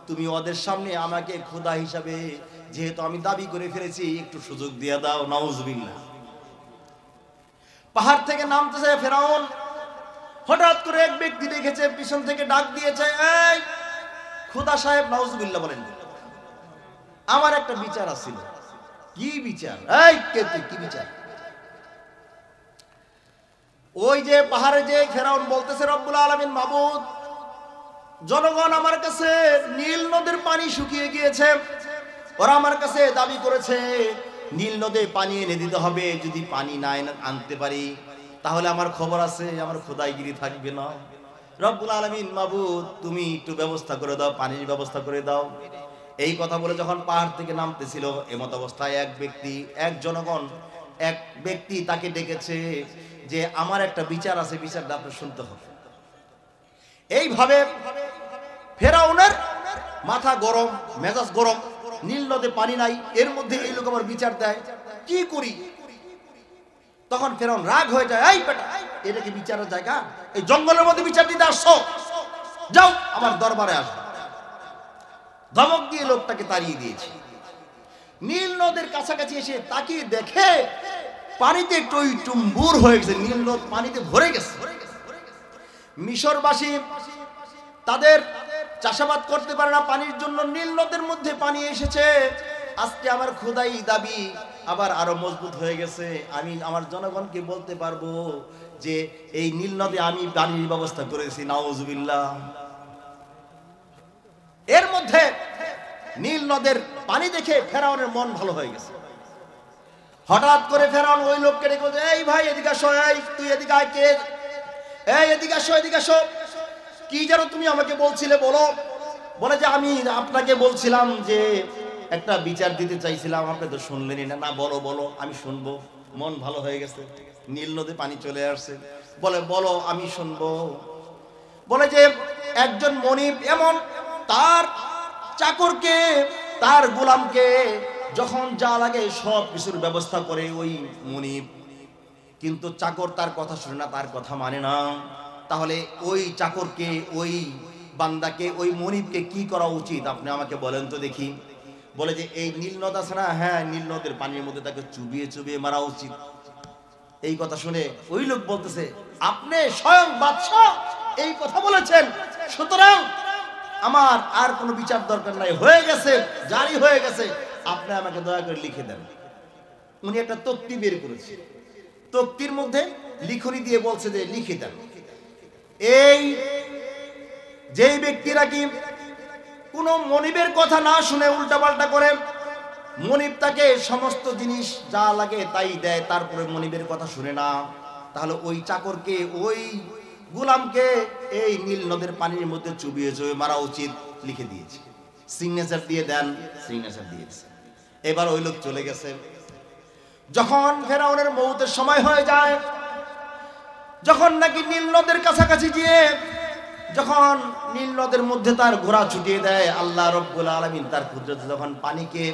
তুমি ওদের সামনে আমাকে খোদা হিসাবে যেহেতু আমি দাবি করে ফেলেছি একটু সুযোগ দিয়ে দাও। নাউজুবিল্লাহ। পাহাড় থেকে নামতেছে ফেরাউন, হঠাৎ করে এক ব্যক্তি দেখেছে, পিছন থেকে ডাক দিয়েছে, এই খোদা সাহেব, নাউজুবিল্লাহ বলেন, আমার একটা বিচার আছিল। কি বিচার? এই কে তুই, কি বিচার? ওই যে পাহাড়ে যে ফেরাউন বলতেছে, রব্বুল আলামিন, মাবুদ, জনগণ আমার কাছে নীল নদের পানি শুকিয়ে গিয়েছে, ওরা আমার কাছে দাবি করেছে নীল নদে পানি এনে দিতে হবে, যদি পানি না আনতে পারি তাহলে আমার খবর আছে, আমার খোদাইগিরি থাকবে না। রব্বুল আলামিন, মাবুদ, তুমি একটু ব্যবস্থা করে দাও, পানির ব্যবস্থা করে দাও। এই কথা বলে যখন পাহাড় থেকে নামতেছিল, এমত অবস্থায় এক জনগণ এক ব্যক্তি তাকে ডেকেছে যে আমার একটা বিচার আছে, বিচারটা আপনি শুনতে হবে। এইভাবে ফেরাউনের মাথা গরম, মেজাজ গরম, নীল নদে পানি নাই, এর মধ্যে এই লোক আবার বিচার দেয়, কি করি? তখন ফেরাউন রাগ হয়ে যায়, এই বেটা, এটা কি বিচারের জায়গা? এই জঙ্গলের মধ্যে বিচার দিতে আসছো? যাও আমার দরবারে আসো। ধমক দিয়ে লোকটাকে তাড়িয়ে দিয়েছে। নীল নদের কাছাকাছি এসে তাকিয়ে দেখে পানিতে টইটুম্বুর হয়ে গেছে, নীল নদ পানিতে ভরে গেছে। মিশরবাসী তাদের চাষাবাদ করতে পারে না পানির জন্য, নীল নদের মধ্যে পানি এসেছে। আজকে আমার খোদাই দাবি আবার আরো মজবুত হয়ে গেছে, আমি আমার জনগণকে বলতে পারবো যে এই নীল নদে আমি পানির ব্যবস্থা করেছি। নাউজুবিল্লাহ। এর মধ্যে নীল নদের পানি দেখে ফেরাউনের মন ভালো হয়ে গেছে। হঠাৎ করে ফেরাউন ওই লোককে ডেকে, এই ভাই এদিকে আসো, এই তুই এদিকে আয়, কে? এই এদিকে আসো, এদিকে আসো। কি যেন তুমি আমাকে বলছিলে, বলো। বলে যে আমি আপনাকে বলছিলাম যে একটা বিচার দিতে চাইছিলাম, আপনি তো শুনলেনই না। না, বলো বলো, আমি শুনবো। মন ভালো হয়ে গেছে, নীল নদে পানি চলে আসছে। বলে, বলো, আমি শুনবো। বলে যে একজন মনিব এমন তার চাকরকে, তার গোলামকে যখন যা লাগে সব কিছুর ব্যবস্থা করে ওই মনিব, কিন্তু চাকর তার কথা শুনে না, তার কথা মানে না। তাহলে ওই চাকরকে, ওই বান্দাকে, ওই মনিবকে কি করা উচিত আপনি আমাকে বলেন তো দেখি। বলে যে এই নীল নদ আছে না, হ্যাঁ, নীল নদের পানির মধ্যে তাকে চুবিয়ে চুবিয়ে মারা উচিত। এই কথা শুনে ওই লোক বলতেছে, আপনি স্বয়ং বাদশাহ এই কথা বলেছেন, সুতরাং আমার আর কোনো বিচার দরকার নাই, হয়ে গেছে, জারি হয়ে গেছে, আপনি আমাকে দয়া করে লিখে দেন। উনি একটা তক্তি বের করেছে, তক্তির মধ্যে লিখনি দিয়ে বলছে যে লিখে দেন। এই যেই ব্যক্তিরা কি কোনো মনিবের কথা না শুনে উল্টাপাল্টা করে, মনিব তাকে সমস্ত জিনিস যা লাগে তাই দেয়, তারপরে মনিবের কথা শুনে না, তাহলে ওই চাকরকে, ওই গোলামকে এই নীল নদের পানির মধ্যে চুবিয়ে চুবিয়ে মারা উচিত। লিখে দিয়েছে, সিগনেচার দিয়ে দেন। সিগনেচার দিয়েছে। এবার ওই লোক চলে গেছে। যখন ফেরাউনের মউতের সময় হয়ে যায়, যখন নাকি নীল নদের কাছাকাছি গিয়ে যখন নীল নদের মধ্যে তার ঘোড়া ছুটিয়ে দেয়, আল্লাহ রব্বুল আলামিন তার কুদরতে যখন পানিকে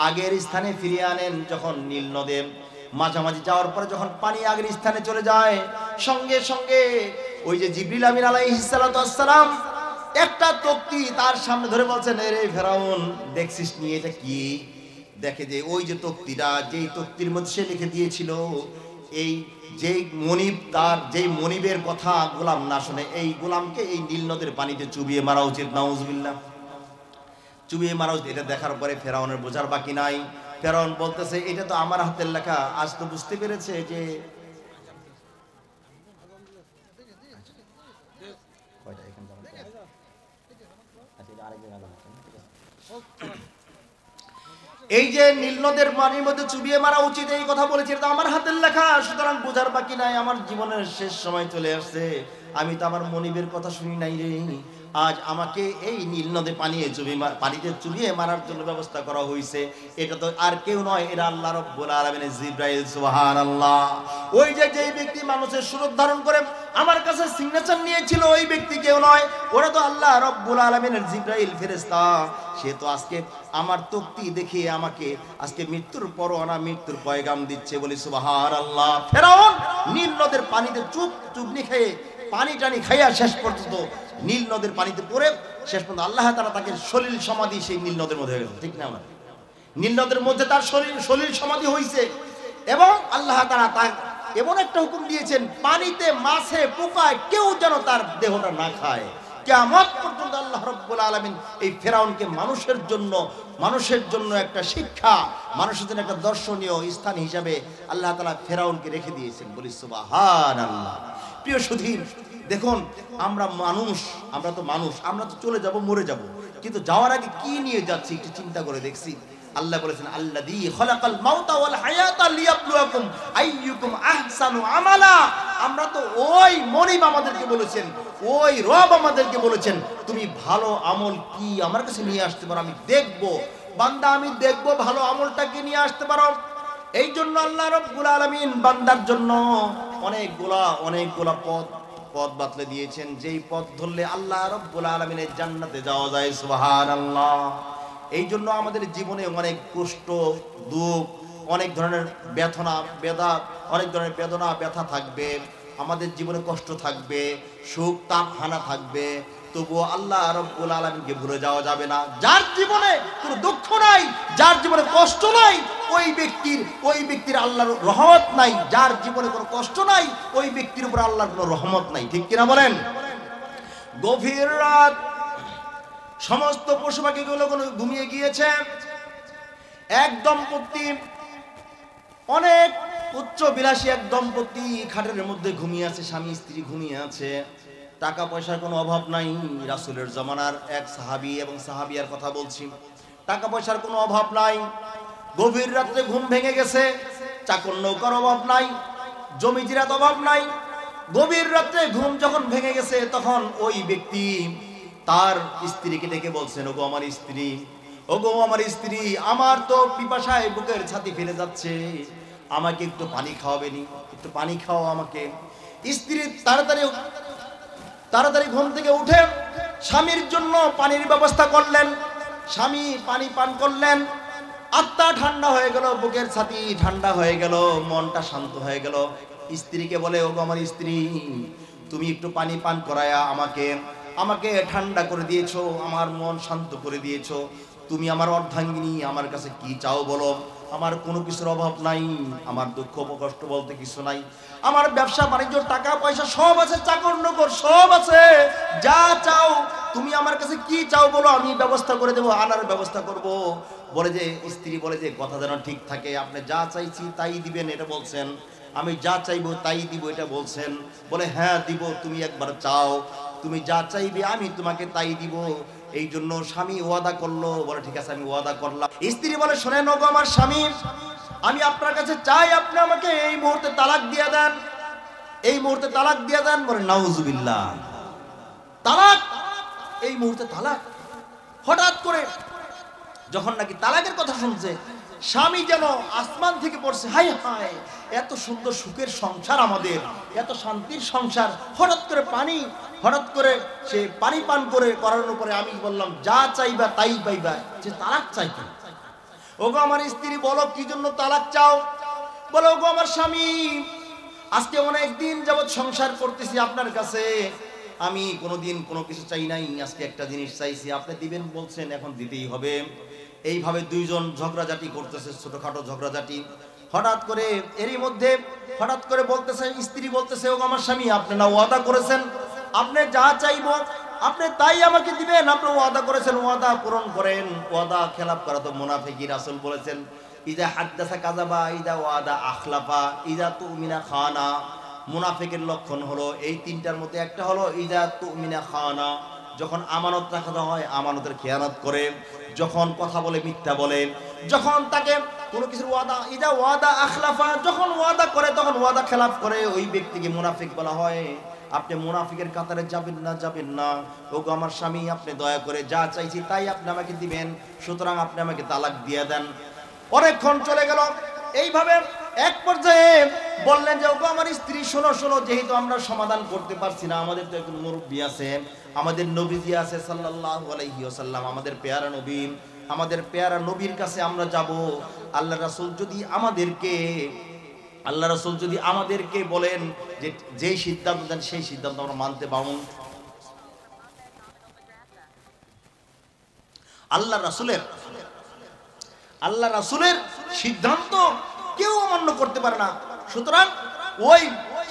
আগের স্থানে ফিরিয়ে আনেন, যখন নীল নদে মাঝামাঝি যাওয়ার পরে যখন পানি আগের স্থানে চলে যায়, সঙ্গে সঙ্গে ওই যে জিবরিল আমিন আলাইহিস সালাতু ওয়াস সালাম একটা তক্তি তার সামনে ধরে বলছেন, রে ফেরাউন, দেখছিস নি এটা কি? দেখে যে ওই যে তক্তিটা, যেই তক্তির মধ্যে সে লিখে দিয়েছিল, এই যেই মনিব, তার যেই মনিবের কথা গোলাম না শুনে, এই গোলামকে এই নীল নদের পানিতে চুবিয়ে মারা উচিত। নাউজুবিল্লাহ। চুবিয়ে মারা হচ্ছে। এটা দেখার পরে ফেরাউনের বোঝার বাকি নাই। ফেরাউন বলতেছে এটা তো আমার হাতের লেখা। আজ তো বুঝতে পেরেছে যে এই যে নীল নদের পানির মধ্যে চুবিয়ে মারা উচিত, এই কথা বলেছে, এটা আমার হাতের লেখা, সুতরাং বোঝার বাকি নাই। আমার জীবনের শেষ সময় চলে আসছে, আমি তো আমার মনিবের কথা শুনি নাই রে। আজ আমাকে এই নীল নদে পানিতে চুবিয়ে মারার জন্য ব্যবস্থা করা হয়েছে। এটা তো আর কেউ নয়, এটা আল্লাহ রাব্বুল আলামিনের জিবরাইল। সুবহানাল্লাহ। ওই যে যেই ব্যক্তি মানুষের সুরত ধারণ করে আমার কাছে সিগনেচার নিয়েছিল, ওই ব্যক্তি কেউ নয়, ওরা তো আল্লাহ রাব্বুল আলামিনের জিবরাইল ফেরেশতা। সে তো আজকে আমার তক্তি দেখিয়ে আমাকে আজকে মৃত্যুর পরোয়ানা, মৃত্যুর পয়গাম দিচ্ছে। বলি সুবহানাল্লাহ। ফেরাউন নীল নদের পানিতে চুবনি খেয়ে পানি টানি খাইয়া শেষ পর্যন্ত নীল নদের পানিতে পড়ে শেষ পর্যন্ত আল্লাহ তাআলা তাকে সলিল সমাধি সেই নীল নদের মধ্যে হয়ে গেল। ঠিক না? আমার নীল নদের মধ্যে তার সলিল সমাধি হয়েছে। এবং আল্লাহ তাআলা তার এমন একটা হুকুম দিয়েছেন, পানিতে মাছে পোকায় কেউ যেন তার দেহটা না খায়। কিয়ামত পর্যন্ত আল্লাহ রাব্বুল আলামিন এই ফেরাউনকে মানুষের জন্য একটা শিক্ষা, মানুষের জন্য একটা দর্শনীয় স্থান হিসাবে আল্লাহ তাআলা ফেরাউনকে রেখে দিয়েছেন। বলি সুবহানাল্লাহ। প্রিয় সুধীর, দেখুন আমরা তো মানুষ, আমরা তো চলে যাব, মরে যাব, কিন্তু যাওয়ার আগে কি নিয়ে যাচ্ছি একটু চিন্তা করে দেখছি। আল্লাহ বলেছেন আল্লাযী খালাকাল মাউতা ওয়াল হায়াতা লিয়াবলুয়াকুম আইয়ুকুম আহসানু আমালা। আমরা তো ওই মনিব আমাদেরকে বলেছেন, ওই রব আমাদেরকে বলেছেন তুমি ভালো আমল কি আমার কাছে নিয়ে আসতে পারো, আমি দেখব। বান্দা আমি দেখব ভালো আমলটা কি নিয়ে আসতে পারো। এই জন্য আল্লাহ রাব্বুল আলামিন বান্দার জন্য অনেকগুলা পথ বাতলে দিয়েছেন, যেই পথ ধরলে আল্লাহ রাব্বুল আলামিনের জান্নাতে যাওয়া যায়। সুবহানাল্লাহ। এই জন্য আমাদের জীবনে অনেক কষ্ট, দুঃখ, অনেক ধরনের বেদনা ব্যথা থাকবে, আমাদের জীবনে কষ্ট থাকবে, সুখ তাপ হানা থাকবে, তবুও আল্লাহ রাব্বুল আলামিনকে ভুলে যাওয়া যাবে না। যার জীবনে কোনো দুঃখ নাই, যার জীবনে কষ্ট নাই, ওই ব্যক্তির আল্লাহর রহমত নাই। যার জীবনে কোনো কষ্ট নাই, ওই ব্যক্তির উপর আল্লাহর কোনো রহমত নাই। ঠিক কিনা বলেন? গভীর রাত, সমস্ত পশু পাখিগুলো ঘুমিয়ে গিয়েছে। এক দম্পতি, অনেক উচ্চ বিলাসী এক দম্পতি খাটের মধ্যে ঘুমিয়ে আছে, স্বামী স্ত্রী ঘুমিয়ে আছে। টাকা পয়সার কোনো অভাব নাই। রাসূলের জামানার এক সাহাবী এবং সাহাবিয়ার কথা বলছি। টাকা পয়সার কোনো অভাব নাই। গভীর রাত্রে ঘুম ভেঙে গেছে। চাকর নৌকার অভাব নাই, জমি জিরাত অভাব নাই। গভীর রাত্রে ঘুম যখন ভেঙে গেছে, তখন ওই ব্যক্তি তার স্ত্রীকে ডেকে বলছেন, ওগো আমার স্ত্রী, আমার তো পিপাসায় বুকের ছাতি ফেলে যাচ্ছে, আমাকে একটু পানি খাওয়াবেনি, একটু পানি খাও আমাকে। স্ত্রী তাড়াতাড়ি ঘুম থেকে উঠে স্বামীর জন্য পানির ব্যবস্থা করলেন। স্বামী পানি পান করলেন, আত্মা ঠান্ডা হয়ে গেল, বুকের ছাতি ঠান্ডা হয়ে গেল, মনটা শান্ত হয়ে গেল। স্ত্রীকে বলে, ওগো আমার স্ত্রী, তুমি একটু পানি পান করায়া আমাকে ঠান্ডা করে দিয়েছো, আমার মন শান্ত করে দিয়েছো। তুমি আমার অর্ধাঙ্গিনী, আমার কাছে কি চাও বলো। আমার কোনো কিছুর অভাব নাই, আমার দুঃখ কষ্ট বলতে কিছু নাই, আমার ব্যবসা বাণিজ্য টাকা পয়সা সব আছে, চাকর নকর সব আছে, যা চাও তুমি আমার কাছে কি চাও বলো, আমি ব্যবস্থা করে দেবো, আনার ব্যবস্থা করব। বলে যে স্ত্রী বলে যে কথা যেন ঠিক থাকে, আপনি যা চাইছি তাই দিবেন এটা বলছেন, আমি যা চাইবো তাই দিব এটা বলছেন। বলে হ্যাঁ দিব, তুমি একবার চাও, তুমি যা চাইবে আমি তোমাকে তাই দিব। এই জন্য স্বামী ওয়াদা করলো। বলে ঠিক আছে আমি ওয়াদা করলাম। স্ত্রী বলে শোনেন ওগো আমার স্বামী, আমি আপনার কাছে চাই আপনি আমাকে এই মুহূর্তে তালাক দিয়ে দেন, এই মুহূর্তে তালাক দিয়ে দেন। বলে নাউজুবিল্লাহ, তালাক, এই মুহূর্তে তালাক। হঠাৎ করে যখন নাকি তালাকের কথা শুনছে, স্বামী যেন আসমান থেকে পড়ছে, হাই হাই এত সুন্দর সুখের সংসার আমাদের, এত শান্তির সংসার, হঠাৎ করে সে পানি পান করার উপরে আমি বললাম যা চাইবা তাই পাইবা, যে তালাক চাইতে। ওগো আমার স্ত্রী বলো কি জন্য তালাক চাও। বলো ওগো আমার স্বামী, আজকে অনেক দিন যাবৎ সংসার করতেছি আপনার কাছে, আমি কোনোদিন কোনো কিছু চাই নাই, আজকে একটা জিনিস চাইছি, আপনি দিবেন বলছেন, এখন দিতেই হবে। এইভাবে দুইজন ঝগড়াঝাটি করতেছে, ছোটখাটো ঝগড়াঝাটি। হঠাৎ করে এরই মধ্যে বলতেছে, স্ত্রী বলতেছে ওগো আমার স্বামী, আপনি না ওয়াদা করেছেন আপনি যা চাইবো আপনি তাই আমাকে দিবেন, আপনি ওয়াদা করেছেন, ওয়াদা পূরণ করেন। ওয়াদা খেলাপ করা তো মুনাফিকি। রাসূল বলেছেন ইজা হাদ্দাসা কাযাবা, ইজা ওয়াদা আখলাফা, ইজা তুমিনা খানা। মুনাফিকের লক্ষণ হলো এই তিনটার মধ্যে একটা হলো ইজা তুমিনা খানা, যখন আমানত রাখা হয় আমানতের খেয়ানত করে, যখন কথা বলে মিথ্যা বলে, যখন তাকে কোনো কিছুর ওয়াদা, ইজা ওয়াদা আখলাফা, যখন ওয়াদা করে তখন ওয়াদা খেলাফ করে, ওই ব্যক্তিকে মুনাফিক বলা হয়। আপনি মুনাফিকের কাতারে যাবেন না, যাবেন না। ওগো আমার স্বামী, আপনি দয়া করে যা চাইছি তাই আপনি আমাকে দিবেন, সুতরাং আপনি আমাকে তালাক দিয়ে দেন। অনেকক্ষণ চলে গেল এইভাবে। এক পর্যায়ে বললেন যে ওগো আমার স্ত্রী, শোনো শোনো, যেহেতু আমরা সমাধান করতে পারছি না, আমাদের তো একজন মুরব্বী আছে, আমাদের নবীজি আছে সাল্লাল্লাহু আলাইহি ওয়াসাল্লাম, আমাদের পেয়ারা নবী, আমাদের পেয়ারা নবীর কাছে আমরা যাব। আল্লাহ রাসূল যদি আমাদেরকে বলেন যে যেই সিদ্ধান্ত দেন সেই সিদ্ধান্ত আমরা মানতে পারবো। আল্লাহ রাসূলের সিদ্ধান্ত কেউ অমান্য করতে পারে না। সুতরাং ওই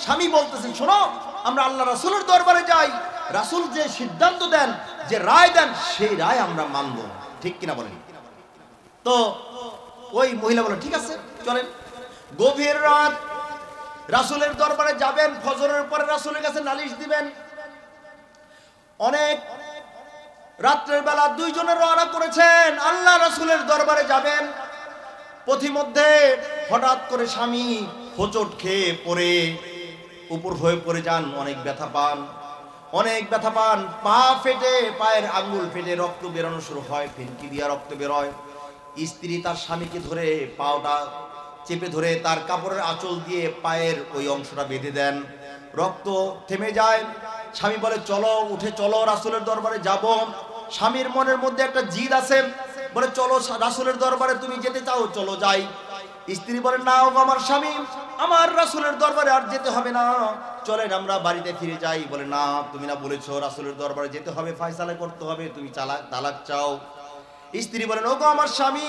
স্বামী বলতেছেন, শোনো আমরা আল্লাহ রাসূলের দরবারে যাই, রাসূল যে সিদ্ধান্ত দেন, যে রায় দেন, সেই রায় আমরা মানব। ঠিক কিনা বলেন? তো ওই মহিলা বলে ঠিক আছে চলেন। গভীর রাত রাসূলের দরবারে যাবেন, ফজরের পরে রাসূলের কাছে নালিশ দিবেন। অনেক রাত্রের বেলা দুইজনে রওনা করেছেন, আল্লাহ রাসূলের দরবারে যাবেন। পথিমধ্যে হঠাৎ করে স্বামী হোঁচট খেয়ে পড়ে উপর হয়ে পড়ে যান, অনেক ব্যথা পান, পা ফেটে, পায়ের আঙ্গুল ফেটে রক্ত বেরোনো শুরু হয়, ফিনকি দিয়া রক্ত বেরোয়। স্ত্রী তার স্বামীকে ধরে পাওটা চেপে ধরে তার কাপড়ের আঁচল দিয়ে পায়ের ওই অংশটা বেঁধে দেন, রক্ত থেমে যায়। স্বামী বলে চলো, উঠে চলো, রাসূলের দরবারে যাব। স্বামীর মনের মধ্যে একটা জিদ আছে, বলে চলো রাসূলের দরবারে, তুমি যেতে চাও চলো যাই। স্ত্রী বলে না ও আমার স্বামী, আমার রাসূলের দরবারে আর যেতে হবে না, চলেন আমরা বাড়িতে ফিরে যাই। বলে না, তুমি না বলেছো রাসূলের দরবারে যেতে হবে, ফয়সালা করতে হবে, তুমি তালাক চাও। স্ত্রী বলেন ওগো আমার স্বামী,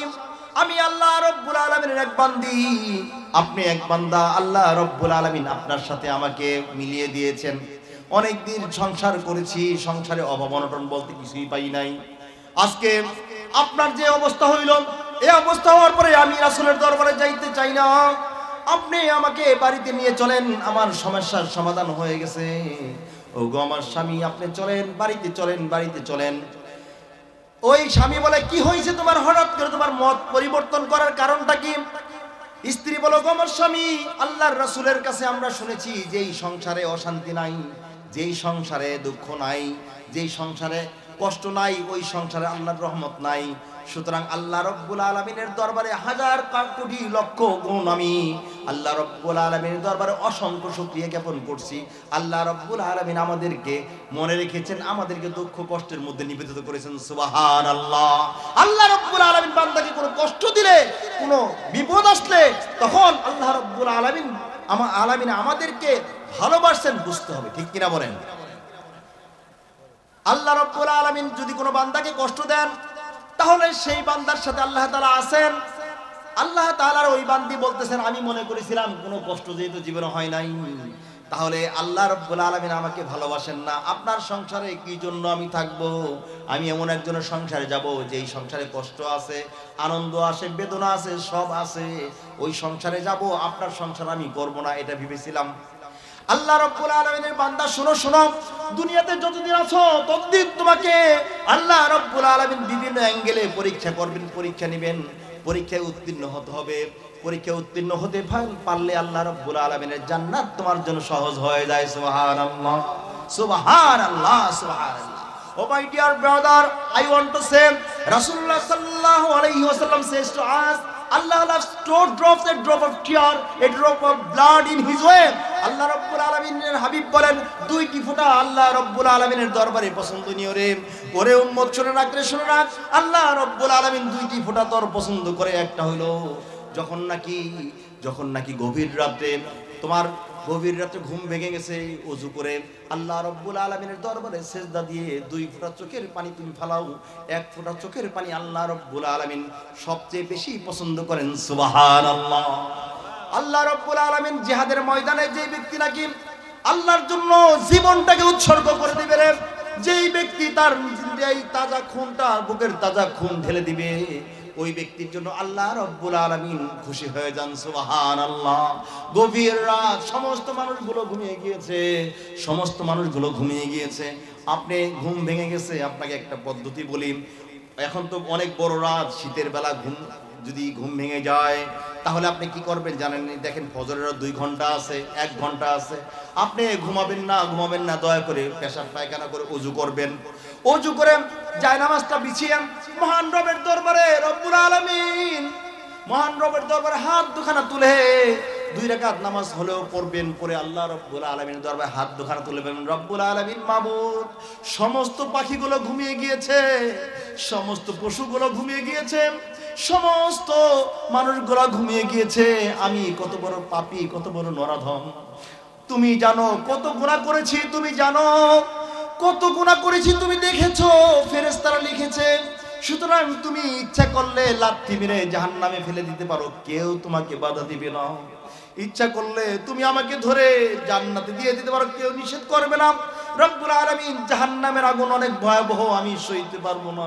আমি আল্লাহ রব্বুল আলামিনের এক বান্দি, আপনি এক বান্দা। আল্লাহ রব্বুল আলামিন আপনার সাথে আমাকে মিলিয়ে দিয়েছেন। অনেকদিন সংসার করেছি, সংসারে অভাব অনটন বলতে কিছুই পাই নাই। আজকে আপনার যে অবস্থা হইল, এই অবস্থা হওয়ার পরে আমি রাসূলের দরবারে যাইতে চাই না, আপনি আমাকে বাড়িতে নিয়ে চলেন, আমার সমস্যার সমাধান হয়ে গেছে। ওগো আমার স্বামী, আপনি চলেন, বাড়িতে চলেন। ওই স্বামী বলে কি হয়েছে তোমার, হঠাৎ করে তোমার মত পরিবর্তন করার কারণটা কি? স্ত্রী বলো গো আমার স্বামী, আল্লাহর রাসূলের কাছে আমরা শুনেছি যেই সংসারে অশান্তি নাই, যেই সংসারে দুঃখ নাই, যেই সংসারে কষ্ট নাই, ওই সংসারে আল্লাহর রহমত নাই। সুতরাং আল্লাহ রব্বুল আলামিনের দরবারে হাজার কোটি লক্ষ গুণ আমি আল্লাহ রব্বুল আলামিনের দরবারে অসংখ্য শুকরিয়া জ্ঞাপন করছি। আল্লাহ রব্বুল আলামিন আমাদেরকে মনে রেখেছেন, আমাদেরকে দুঃখ কষ্টের মধ্যে নিবেদিত করেছেন। সুবহানাল্লাহ। আল্লাহ রব্বুল আলামিন বান্দাকে কোনো কষ্ট দিলে, কোনো বিপদ আসলে, তখন আল্লাহ রব্বুল আলামিন আমাদেরকে ভালোবাসেন, বুঝতে হবে। ঠিক কিনা বলেন? আল্লাহ রব্বুল আলামিন যদি কোনো বান্দাকে কষ্ট দেন, তাহলে সেই বান্দার সাথে আল্লাহ তাআলা আছেন। আল্লাহ তাআলার ওই বান্দি বলতেছেন আমি মনে করেছিলাম কোনো কষ্ট যেহেতু জীবনে হয় নাই, তাহলে আল্লাহ রব্বুল আলামিন আমাকে ভালোবাসেন না। আপনার সংসারে কি জন্য আমি থাকবো? আমি এমন একজনের সংসারে যাব যেই সংসারে কষ্ট আছে, আনন্দ আছে, বেদনা আছে, সব আছে, ওই সংসারে যাব। আপনার সংসার আমি করব না, এটা ভেবেছিলাম। আল্লাহ রব্বুল আলামিনের বান্দা শোনো, দুনিয়াতে যতদিন আছো ততদিন তোমাকে আল্লাহ রব্বুল আলামিন বিভিন্ন অ্যাঙ্গেলে পরীক্ষা করবেন, পরীক্ষা নেবেন, পরীক্ষায় উত্তীর্ণ হতে হবে। পরীক্ষায় উত্তীর্ণ হতে পারলে আল্লাহ রব্বুল আলামিনের জান্নাত তোমার জন্য সহজ হয়ে যায়। সুবহানাল্লাহ, সুবহানাল্লাহ, সুবহানাল্লাহ। Oh my dear brother, I want to say Rasulullah sallallahu alaihi wasallam says to us, Allah loves two drops, a drop of tear, a drop of blood in his way. আল্লাহ রব্বুল আলামিনের হাবিব বলেন দুইটি ফোঁটা আল্লাহ রব্বুল আলামিনের দরবারে পছন্দনীয় রে। ওরে উম্মত শুনে রাখ, আল্লাহ রব্বুল আলামিন দুইটি ফোঁটা তোর পছন্দ করে। একটা হলো যখন নাকি গভীর রাতে ঘুম ভেঙে গেছে, ওযু করে আল্লাহ রব্বুল আলামিনের দরবারে সিজদা দিয়ে দুই ফোঁটা চোখের পানি তুমি ফেলাও। এক ফোঁটা চোখের পানি আল্লাহ রব্বুল আলামিন সবচেয়ে বেশি পছন্দ করেন। সুবহানাল্লাহ। আল্লাহ রব্বুল আলামিন জিহাদের ময়দানে যে ব্যক্তি নাকি আল্লাহর জন্য জীবনটাকে উৎসর্গ করে দিবে রে, যেই ব্যক্তি তার এই তাজা খুনটা, বুকের তাজা খুন ঢেলে দিবে, ওই ব্যক্তির জন্য আল্লাহ রাব্বুল আলামিন খুশি হয়ে যান। সুবহানাল্লাহ। গভীর রাত, সমস্ত মানুষগুলো ঘুমিয়ে গিয়েছে, সমস্ত মানুষগুলো ঘুমিয়ে গিয়েছে। আপনি ঘুম ভেঙে গেছে, আপনাকে একটা পদ্ধতি বলি। এখন তো অনেক বড় রাত, শীতের বেলা যদি ঘুম ভেঙে যায় তাহলে আপনি কি করবেন জানেন? দেখেন ফজরের 2 ঘন্টা আছে, 1 ঘন্টা আছে। আপনি ঘুমাবেন না, দয়া করে পেশাব পায়খানা করে ওযু করবেন। ওযু করে জায়নামাজটা বিছিয়ে মহান রবের দরবারে, রব্বুল আলামিন, মহান রবের দরবারে হাত দুখানা তুলে 2 রাকাত নামাজ হলেও পড়বেন। পরে আল্লাহ রব্বুল আলামিনের দরবারে হাত দুখানা তুলবেন। রব্বুল আলামিন, মাবুদ, সমস্ত পাখিগুলো ঘুমিয়ে গিয়েছে, সমস্ত পশুগুলো ঘুমিয়ে গিয়েছে, সমস্ত মানুষগুলো ঘুমিয়ে গিয়েছে। আমি কত বড় পাপী, কত বড় নরাধম। তুমি জানো কত গুনাহ করেছি, তুমি জানো কত গুনাহ করেছি, তুমি দেখেছো, ফেরেশতারা লিখেছে। সুতরাং তুমি ইচ্ছা করলে লাথি মেরে জাহান্নামে ফেলে দিতে পারো, কেউ তোমাকে বাধা দিবে না। ইচ্ছা করলে তুমি আমাকে ধরে জান্নাতে দিয়ে দিতে পারো, কেউ নিষেধ করবে না। রব্বুল আলামিন, জাহান্নামের আগুন অনেক ভয়াবহ, আমি সইতে পারবো না।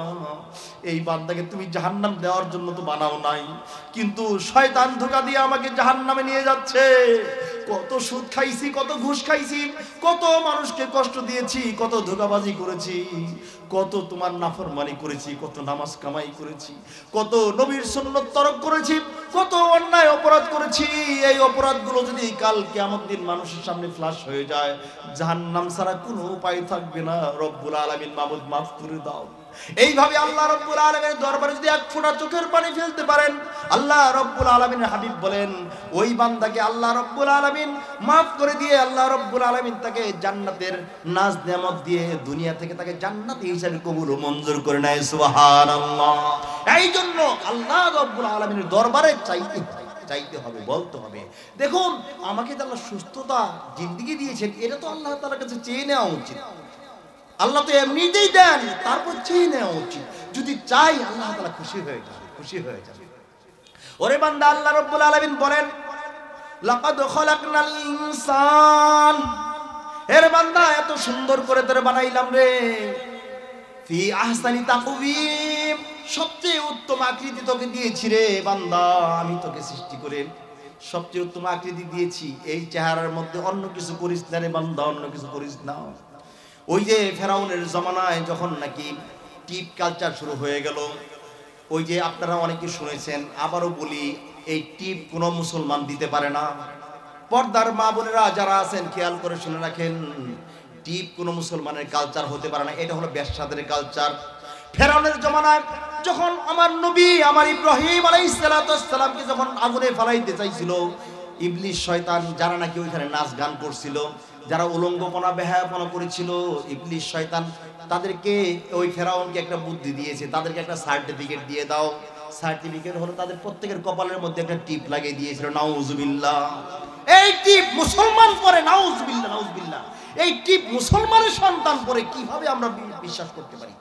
এই বান্দাকে তুমি জাহান্নাম দেওয়ার জন্য তো বানাও নাই, কিন্তু শয়তান ধোঁকা দিয়ে আমাকে জাহান্নামে নিয়ে যাচ্ছে। কত সুদ খাইছি, কত ঘুষ খাইছি, কত মানুষকে কষ্ট দিয়েছি, কত ধোঁকাবাজি করেছি, কত তোমার নাফরমানি করেছি, কত নামাজ কামাই করেছি, কত নবীর সুন্নাত তরক করেছি, কত অন্যায় অপরাধ করেছি। এই অপরাধগুলো যদি কাল কিয়ামত দিন মানুষের সামনে ফ্লাশ হয়ে যায়, জাহান্নাম ছাড়া কোনো উপায় থাকবে না। রব্বুল আলামিন, মাবুদ, মাফ করে দাও। এইভাবে আল্লাহ রব্বুল আলামিনের দরবারে যদি 1 ফোঁটা চোখের পানি ফেলতে পারেন, আল্লাহ রব্বুল আলামিনের হাবিব বলেন, ওই বান্দাকে আল্লাহ রব্বুল আলামিন মাফ করে দিয়ে আল্লাহ রব্বুল আলামিন তাকে জান্নাতের নাজ নেয়ামত দিয়ে দুনিয়া থেকে তাকে জান্নাতি হিসেবে কবুল ও মঞ্জুর করে নেয়। সুবহানাল্লাহ। এই জন্য আল্লাহ রব্বুল আলামিনের দরবারে চাইতে হবে, বলতে হবে। দেখুন, আমাকে যে আল্লাহ সুস্থতা, জিন্দেগি দিয়েছেন, এটা তো আল্লাহ তাআলার কাছে চেয়ে নেওয়া উচিত। আল্লাহ তো এমনিতেই দেন, তারপর চেয়ে নেওয়া উচিত। যদি চাই, আল্লাহ তাআলা খুশি হয়ে যাবে, খুশি হয়ে যাবে। ওরে বান্দা, আল্লাহ রাব্বুল আলামিন বলেন, লাকাদ খলাকনাল ইনসান, এর বান্দা এত সুন্দর করে তোরে বানাইলাম রে, ফি আহসানি তাকওয়িম, সবচেয়ে উত্তম আকৃতি তোকে দিয়েছি রে বান্দা। আমি তোকে সৃষ্টি করে সবচেয়ে উত্তম আকৃতি দিয়েছি। এই চেহারার মধ্যে অন্য কিছু করিস না রে বান্দা, অন্য কিছু করিস না। ওই যে ফেরাউনের জমানায় যখন নাকি টিপ কালচার শুরু হয়ে গেল, ওই যে আপনারা অনেকে শুনেছেন, আবারও বলি, এই টিপ কোনো মুসলমান দিতে পারে না। পর্দার মা বোনেরা যারা আছেন খেয়াল করে শুনে রাখেন, টিপ কোনো মুসলমানের কালচার হতে পারে না। এটা হলো বেশ্যাদের কালচার। ফেরাউনের জমানায় যখন আমার নবী, আমার ইব্রাহিম আলাইহিস সালামকে যখন আগুনে ফেলাইতে চাইছিল, ইবলিস শয়তান, যারা নাকি ওইখানে নাচ গান করছিল, যারা উলঙ্গপনা বেহায়াপনা করেছিল, ইবলিস শয়তান তাদেরকে, ওই ফেরাউনকে একটা বুদ্ধি দিয়েছে, তাদেরকে একটা সার্টিফিকেট দিয়ে দাও। সার্টিফিকেট হলো তাদের প্রত্যেকের কপালের মধ্যে একটা টিপ লাগিয়ে দিয়েছিল। নাউজুবিল্লাহ। এই টিপ মুসলমান পরে, নাউজুবিল্লাহ, নাউজুবিল্লাহ। এই টিপ মুসলমানের সন্তান পরে, কিভাবে আমরা বিশ্বাস করতে পারি?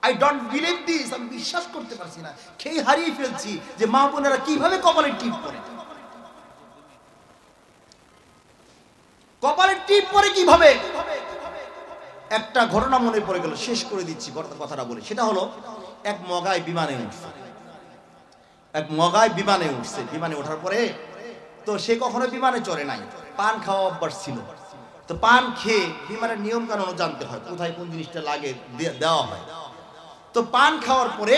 I don't believe this. আমি বিশ্বাস করতে পারছি না, খেয়ে হারিয়ে ফেলছি যে মা বোনেরা কিভাবে কপালে টিপ পরে, কপালে টিপ পরে কিভাবে। একটা ঘটনা মনে পড়ে গেল, শেষ করে দিচ্ছি কথাটা বলে। সেটা হলো, এক মগাই বিমানে উঠছে, এক মগাই বিমানে উঠছে। বিমানে ওঠার পরে তো সে কখনো বিমানে চড়ে নাই, পান খাওয়া অভ্যাস ছিল। তো পান খেয়ে বিমানের নিয়ম কানুন জানতে হয়, কোথায় কোন জিনিসটা লাগে দেওয়া হয়। তো পান খাওয়ার পরে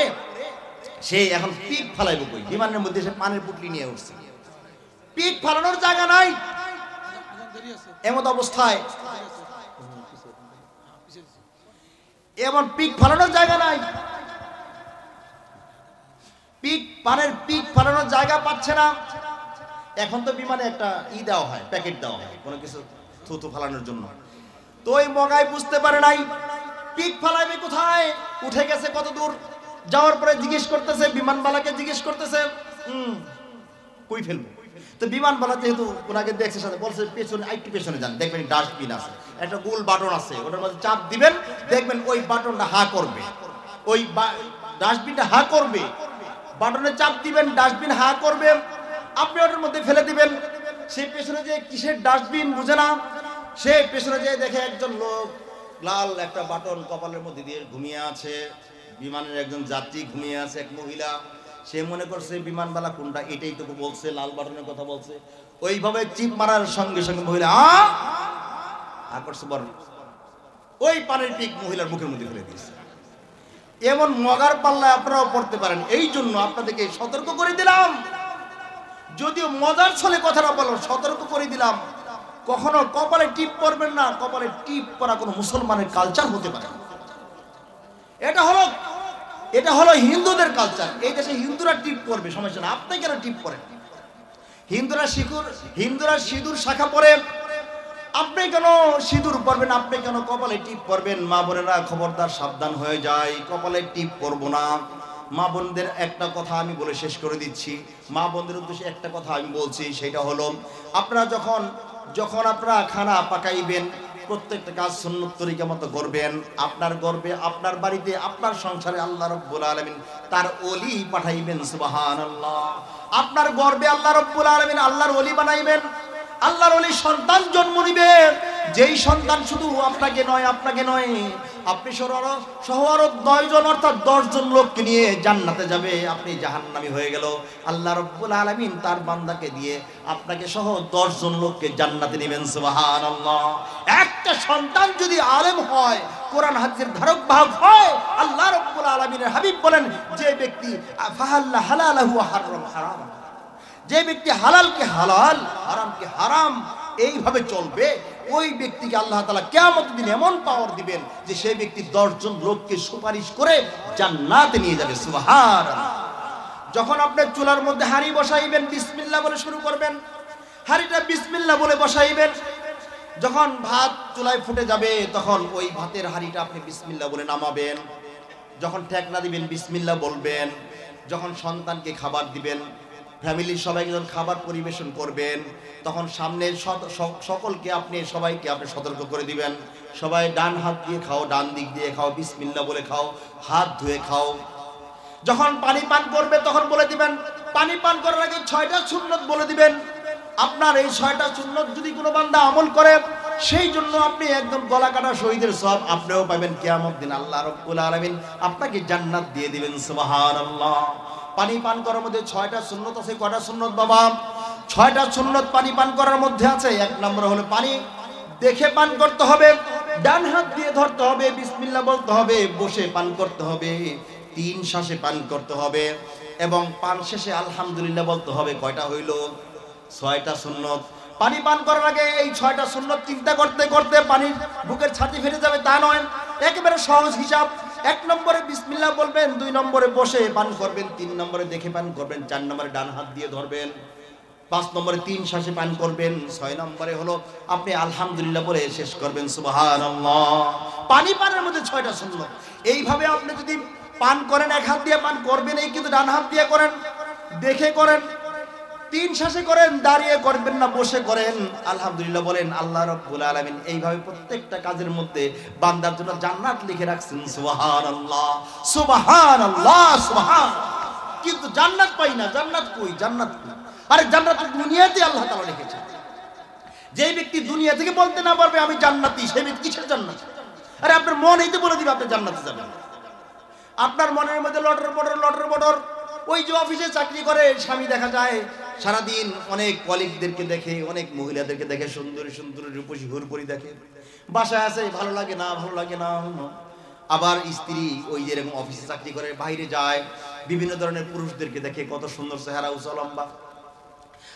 সে এখন পিক ফালাইব কই, বিমানের মধ্যে সে পানের পুটলি নিয়ে উঠছে, পিক ফালানোর জায়গা নাই। এমন অবস্থায়, এমন পিক ফালানোর জায়গা নাই, পানের পিক ফালানোর জায়গা পাচ্ছে না। এখন তো বিমানে একটা দেওয়া হয়, প্যাকেট দেওয়া হয় কোনো কিছু থুতু ফালানোর জন্য। তো ওই মগাই বুঝতে পারে নাই পিক ফালাইবে কোথায়, উঠে গেছে কত দূর। যাওয়ার পরে জিজ্ঞেস করতেছে, বিমানবালাকে জিজ্ঞেস করতেছে, কই ফেলবো। তো বিমানবালা যেহেতু ওনাকে দেখছে, সাথে বলছে পেছনে, একটু পেছনে যান, দেখবেন ডাস্টবিন আছে, একটা গোল বাটন আছে, ওটার মধ্যে চাপ দিবেন, দেখবেন ওই বাটনটা হা করবে, ওই ডাস্টবিনটা হা করবে। বাটনে চাপ দিবেন, ডাস্টবিন হা করবে, আপনি ওটার মধ্যে ফেলে দিবেন। সে পেছনে যে কিসের ডাস্টবিন বুঝে না, সে পেছনে যে দেখে একজন লোক লাল একটা বাটন কপালের মধ্যে দিয়ে ঘুমিয়ে আছে, বিমানের একজন যাত্রী ঘুমিয়ে আছে, এক মহিলা, সে মনে করছে বিমানবালা কোনটা, এটাই তো বলছে, লাল বাটনের কথা বলছে। ওইভাবে চিপ মারার সঙ্গে সঙ্গে মহিলা করছে, বড় ওই পানির পিক মহিলার মুখের মধ্যে ফেলে দিয়েছে। এমন মগার পাল্লায় আপনারাও পড়তে পারেন। এই জন্য আপনাদেরকে সতর্ক করে দিলাম, যদিও মজার ছলে কথাটা বলো, সতর্ক করে দিলাম, কখনো কপালে টিপ পরবেন না। কপালে টিপ পরা কোনো মুসলমানের কালচার হতে পারে না। এটা হলো হিন্দুদের কালচার। এই দেশে হিন্দুরা টিপ পরবে, সমস্যা না, আপনি কেন টিপ পরেন? হিন্দুরা সিঁদুর শাখা পরে, আপনি কেন সিঁদুর পরবেন? আপনি কেন কপালে টিপ পরবেন? মা বোনেরা খবরদার সাবধান হয়ে যায়, কপালে টিপ পরবো না। মা বোনদের একটা কথা আমি বলে শেষ করে দিচ্ছি, মা বোনদের উদ্দেশ্যে একটা কথা আমি বলছি, সেটা হলো আপনারা যখন আপনারা খানা পাকাইবেন, প্রত্যেকটা কাজ সুন্নত তরিকা মতো করবেন। আপনার গর্বে, আপনার বাড়িতে, আপনার সংসারে আল্লাহ রাব্বুল আলামিন তার ওলি পাঠাইবেন, সুবহানাল্লাহ। আপনার গর্বে আল্লাহ রাব্বুল আলামিন আল্লাহর ওলি বানাইবেন। আল্লাহর ওলি সন্তান জন্ম নিবে, যেই সন্তান শুধু আপনাকে নয়, আপনি সহ আরো 9 জন অর্থাৎ 10 জন লোককে নিয়ে জান্নাতে যাবে, আপনি জাহান্নামী হয়ে গেল। আল্লাহ রাব্বুল আলামিন তার বান্দাকে দিয়ে আপনাকে সহ 10 জন লোককে জান্নাতে নেবেন, সুবহানাল্লাহ। একটা সন্তান যদি আলেম হয়, কোরআন হাদিসের ধারক বাহক হয়, আল্লাহ রাব্বুল আলামিনের হাবিব বলেন, যে ব্যক্তি ফাহাল্লা হালালাহু ওয়া হারাম হারাম, যে ব্যক্তি হালালকে হালাল, হারামকে হারাম এইভাবে চলবে, ওই ব্যক্তিকে আল্লাহ তাআলা কিয়ামতের দিন এমন পাওয়ার দিবেন যে সেই ব্যক্তি 10 জন লোককে সুপারিশ করে জান্নাতে নিয়ে যাবে, সুবহানাল্লাহ। যখন আপনি চুলার মধ্যে হাঁড়ি বসাইবেন, বিসমিল্লাহ বলে শুরু করবেন, হাঁড়িটা বিসমিল্লাহ বলে বসাইবেন। যখন ভাত চুলায় ফুটে যাবে, তখন ওই ভাতের হাঁড়িটা আপনি বিসমিল্লাহ বলে নামাবেন। যখন ঠেকনা দিবেন, বিসমিল্লাহ বলবেন। যখন সন্তানকে খাবার দিবেন, ফ্যামিলির সবাইকে যখন খাবার পরিবেশন করবেন, তখন সামনে সকলকে সবাইকে আপনি সতর্ক করে দিবেন, সবাই ডান হাত দিয়ে খাও, ডান দিক দিয়ে খাও, বিসমিল্লাহ বলে খাও, হাত ধুয়ে খাও। যখন পানি পান করবে, তখন বলে দিবেন, পানি পান করার আগে 6টা সুন্নত বলে দিবেন। আপনার এই 6টা সুন্নত যদি কোনো বান্দা আমল করে, সেই জন্য আপনি একদম গলা কাটা শহীদের সওয়াব আপনিও পাবেন কিয়ামত দিন। আল্লাহ রাব্বুল আলামিন আপনাকে জান্নাত দিয়ে দিবেন, সুবহানাল্লাহ। পানি পান করার মধ্যে 6টা সুন্নত আছে। কয়টা সুন্নত বাবা? 6টা সুন্নত পানি পান করার মধ্যে আছে। 1 নম্বর হলো পানি দেখে পান করতে হবে, ডান হাত দিয়ে ধরতে হবে, বিসমিল্লাহ বলতে হবে, বসে পান করতে হবে, 3 শ্বাসে পান করতে হবে, এবং পান শেষে আলহামদুলিল্লাহ বলতে হবে। কয়টা হইল? 6টা সুন্নত। পানি পান করার আগে এই 6টা সুন্নত চিন্তা করতে করতে পানির বুকের ছাতি ফেটে যাবে তা নয়, একেবারে সহজ হিসাব। 1 নম্বরে বিসমিল্লাহ বলবেন, 2 নম্বরে বসে পান করবেন, 3 নম্বরে দেখে পান করবেন, 4 নম্বরে ডান হাত দিয়ে ধরবেন, 5 নম্বরে 3 শ্বাসে পান করবেন, 6 নম্বরে হলো আপনি আলহামদুলিল্লাহ বলে শেষ করবেন, সুবহানাল্লাহ। পানি পানের মধ্যে 6টা সুন্নত। এইভাবে আপনি যদি পান করেন, 1 হাত দিয়ে পান করবেন, এই কিন্তু ডান হাত দিয়ে করেন, দেখে করেন, 3 শ্বাসে করেন, দাঁড়িয়ে করবেন না, বসে করেন, আলহামদুলিল্লাহ বলেন। আল্লাহ রাব্বুল আলামিন এইভাবে প্রত্যেকটা কাজের মধ্যে বান্দার জন্য জান্নাত লিখে রাখছেন, সুবহানাল্লাহ, সুবহানাল্লাহ, সুবহান। কিন্তু জান্নাত পাই না। জান্নাত কই? জান্নাত কই? আরে জান্নাত দুনিয়াতে আল্লাহ তাআলা লিখেছেন। যেই ব্যক্তি দুনিয়া থেকে বলতে না পারবে আমি জান্নাতি, সেই ব্যক্তি কিসের জান্নাত? আরে আপনার মন এইতে বলে দিবে আপনি জান্নাতে যাবেন। আপনার মনের মধ্যে লটর বটর। ওই যে অফিসে চাকরি করে স্বামী দেখা যায় সারাদিন অনেক কলিগদেরকে দেখে, অনেক মহিলাদেরকে দেখে, সুন্দরী সুন্দরী রূপসী হুরপুরি দেখে, বাসায় আসে ভালো লাগে না। আবার স্ত্রী ওই যে এরকম অফিসে চাকরি করে, বাইরে যায়, বিভিন্ন ধরনের পুরুষদেরকে দেখে, কত সুন্দর চেহারা, উঁচা লম্বা,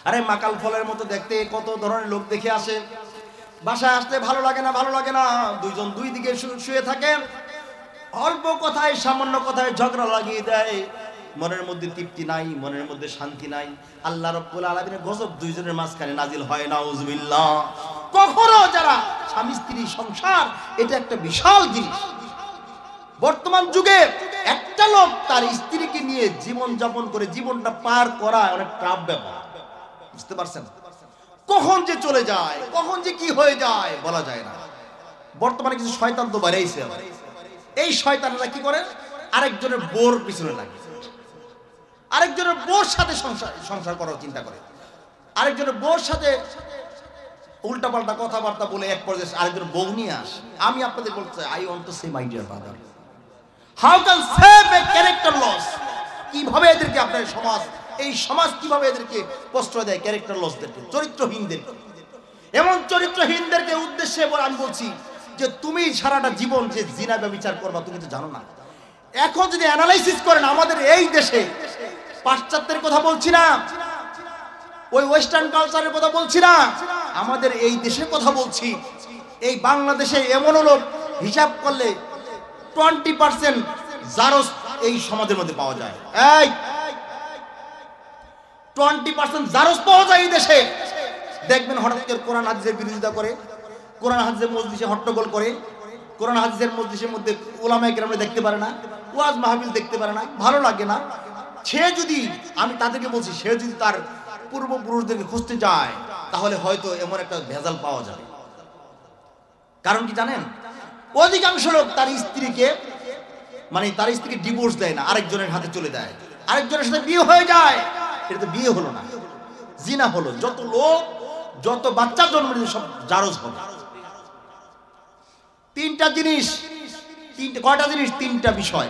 আরে মাকাল ফলের মতো দেখতে, কত ধরনের লোক দেখে আসে। বাসায় আসতে ভালো লাগে না। 2 জন 2 দিকে শুয়ে থাকে, অল্প কথায়, সামান্য কথায় ঝগড়া লাগিয়ে দেয়। মনের মধ্যে তৃপ্তি নাই, মনের মধ্যে শান্তি নাই। আল্লাহ রাব্বুল আলামিনের গজব 2 জনের মাঝখানে নাজিল হয়, নাউজুবিল্লাহ। কখনো যারা স্বামী স্ত্রী সংসার, এটা একটা বিশাল জিনিস। বর্তমান যুগে একটা লোক তার স্ত্রীকে নিয়ে জীবন যাপন করে জীবনটা পার করা অনেক টাফ ব্যাপার, বুঝতে পারছেন? কখন যে চলে যায়, কখন যে কি হয়ে যায় বলা যায় না। বর্তমানে কিছু শয়তান তো বাড়াইছে। এই শয়তানরা কি করে? আরেকজনের বোর পিছনে লাগে, আরেকজনের বোর সাথে সংসার করার চিন্তা করে, আরেকজনের বোর সাথে উল্টাপাল্টা কথাবার্তা বলে এক পর্যায়ে আরেকজন বউ নিয়ে আসে। আমি আপনাদের বলতে চাই, I want to say my dear brother, how can save a character loss? কিভাবে এদেরকে আপনার সমাজ, এই সমাজ কিভাবে এদেরকে প্রশ্রয় দেয়? ক্যারেক্টার লসদেরকে, চরিত্রহীনদেরকে। এমন চরিত্রহীনদেরকে উদ্দেশ্যে আমি বলছি যে তুমি সারাটা জীবন যে জিনা ব্যভিচার করবা তুমি তো জানো না। এখন যদি অ্যানালাইসিস করেন আমাদের এই দেশে, পাশ্চাত্যের কথা বলছি না, ওই ওয়েস্টার্ন কালচারের কথা বলছি না, আমাদের এই দেশের কথা বলছি। এই বাংলাদেশে এমন হলো হিসাব করলে 20% জারজ এই সমাজের মধ্যে পাওয়া যায়। এই 20% জারজ পাওয়া যায় এই দেশে। দেখবেন হঠাৎ করে কোরআন হাদিসের বিরোধিতা করে, কোরআন হাদিসের মজলিসে হট্টগোল করে, কোরআন হাদিসের মজলিসের মধ্যে উলামায়ে কেরাম দেখতে পারে না, ওয়াজ মাহফিল দেখতে পারে না, ভালো লাগে না। সে যদি, আমি তাদেরকে বলছি, সে যদি তার পূর্বপুরুষদেরকে খুঁজতে যায় তাহলে হয়তো এমন একটা ভেজাল পাওয়া যাবে। কারণ কি জানেন? অধিকাংশ লোক তার স্ত্রীকে, মানে তার স্ত্রীকে ডিভোর্স দেয় না, আরেকজনের হাতে চলে দেয়, আরেকজনের সাথে বিয়ে হয়ে যায়। এটা তো বিয়ে হলো না, জিনা হলো। যত লোক, যত বাচ্চা জন্ম দিচ্ছে সব জারজ হবে। তিনটা জিনিস, কয়টা জিনিস? তিনটা বিষয়।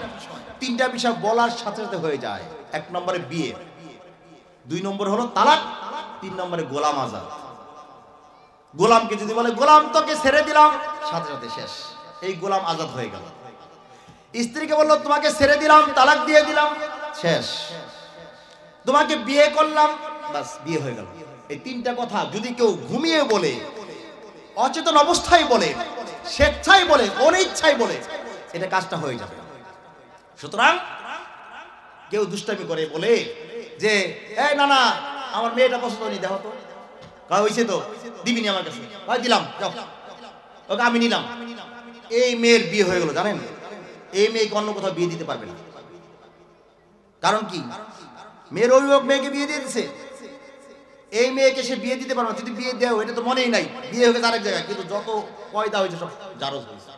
তিনটা বিষয় বলার সাথে সাথে হয়ে যায়। এক নম্বরে বিয়ে, 2 নম্বর হলো তালাক, 3 নম্বরে গোলাম আজাদ। গোলামকে যদি বলে গোলাম তোকে ছেড়ে দিলাম, সাথে সাথে শেষ, এই গোলাম আজাদ হয়ে গেল। স্ত্রীকে বললো তোমাকে ছেড়ে দিলাম, তালাক দিয়ে দিলাম, শেষ। তোমাকে বিয়ে করলাম, বাস বিয়ে হয়ে গেল। এই তিনটা কথা যদি কেউ ঘুমিয়ে বলে, অচেতন অবস্থায় বলে, স্বেচ্ছায় বলে, অনিচ্ছায় বলে, এটা কাজটা হয়ে যাবে। সুতরাং কেউ দুষ্টামি করে বলে যে এই না না আমার মেয়েটা পছন্দ হয়নি, দেখো তো হয়েছে তো দিবিনি আমার কাছে, ভাই দিলাম, যাও ওকে আমি নিলাম, এই মেয়ের বিয়ে হয়ে গেল। জানেন এই মেয়েকে অন্য কোথাও বিয়ে দিতে পারবে না। কারণ কি? মেয়ের অভিভাবক মেয়েকে বিয়ে দিয়ে দিচ্ছে, এই মেয়েকে সে বিয়ে দিতে পারবে না। যদি বিয়ে দেওয়া, এটা তো মনেই নাই, বিয়ে হয়ে গেছে আরেক জায়গায়, কিন্তু যত পয়দা হয়েছে সব জারজ হয়েছে।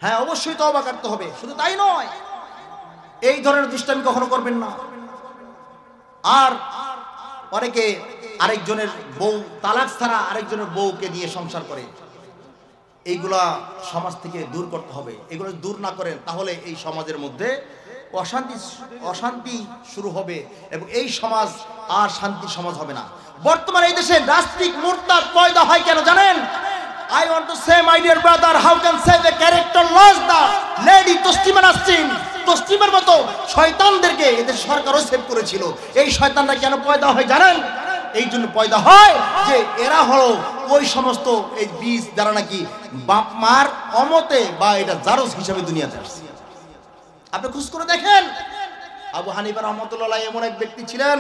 হ্যাঁ অবশ্যই তওবা করতে হবে। শুধু তাই নয়, এই ধরনের দুষ্টামি কখনো করবেন না। আর অনেকে আরেকজনের বউ, তালাক ছাড়া আরেকজনের বউকে নিয়ে সংসার করে, এইগুলা সমাজ থেকে দূর করতে হবে। এগুলো দূর না করেন তাহলে এই সমাজের মধ্যে অশান্তি শুরু হবে এবং এই সমাজ আর শান্তি সমাজ হবে না। বর্তমানে এই দেশে নাস্তিক মুরতাদ পয়দা হয় কেন জানেন? I want to say my dear brother, how can save a character lost the lady Taslima Nasrin? তসলিমার মতো শয়তানদেরকে এদের সরকারও সেভ করেছিল। এই শয়তানরা কেন পয়দা হয় জানেন? এই জন্য পয়দা হয় যে এরা হলো ওই সমস্ত এই বীজ যারা নাকি বাপ মার অমতে বা এটা জারজ হিসাবে দুনিয়াতে আসছে। আপনি খোঁজ করে দেখেন, আবু হানিফা রাহমাতুল্লাহ এমন এক ব্যক্তি ছিলেন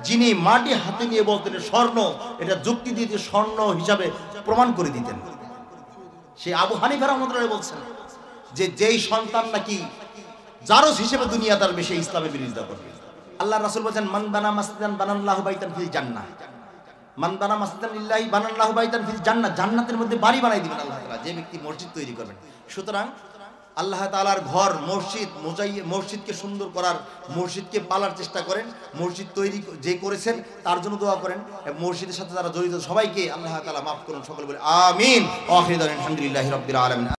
যিনি মাটি হাতে নিয়ে বলতেন স্বর্ণ, এটা যুক্তি দিয়ে স্বর্ণ হিসাবে প্রমাণ করে দিতেন। সেই আবু হানিফা রাহমাতুল্লাহ বলছেন যে যেই সন্তান নাকি জারজ হিসেবে দুনিয়াতে আসবে সে ইসলামের বিরোধিতা করবে। আল্লাহর রাসূল বলেন মান বানা মাসজিদান বানাল্লাহু বাইতান ফিল জান্নাহ, মান বানা মাসজিদান লিল্লাহি বানাল্লাহু বাইতান ফিল জান্নাহ, জান্নাতের মধ্যে বাড়ি বানাই দিবেন আল্লাহ তাআলা যে ব্যক্তি মসজিদ তৈরি করবেন। সুতরাং আল্লাহ তাআলার ঘর মসজিদ, মসজিদকে সুন্দর করার, মসজিদকে পালার চেষ্টা করেন। মসজিদ তৈরি যে করেছেন তার জন্য দোয়া করেন। মসজিদের সাথে যারা জড়িত সবাইকে আল্লাহ তাআলা মাফ করুন। সকলে বলে আমিন। আখির দাওয়ানা আলহামদুলিল্লাহি রাব্বিল আলামিন।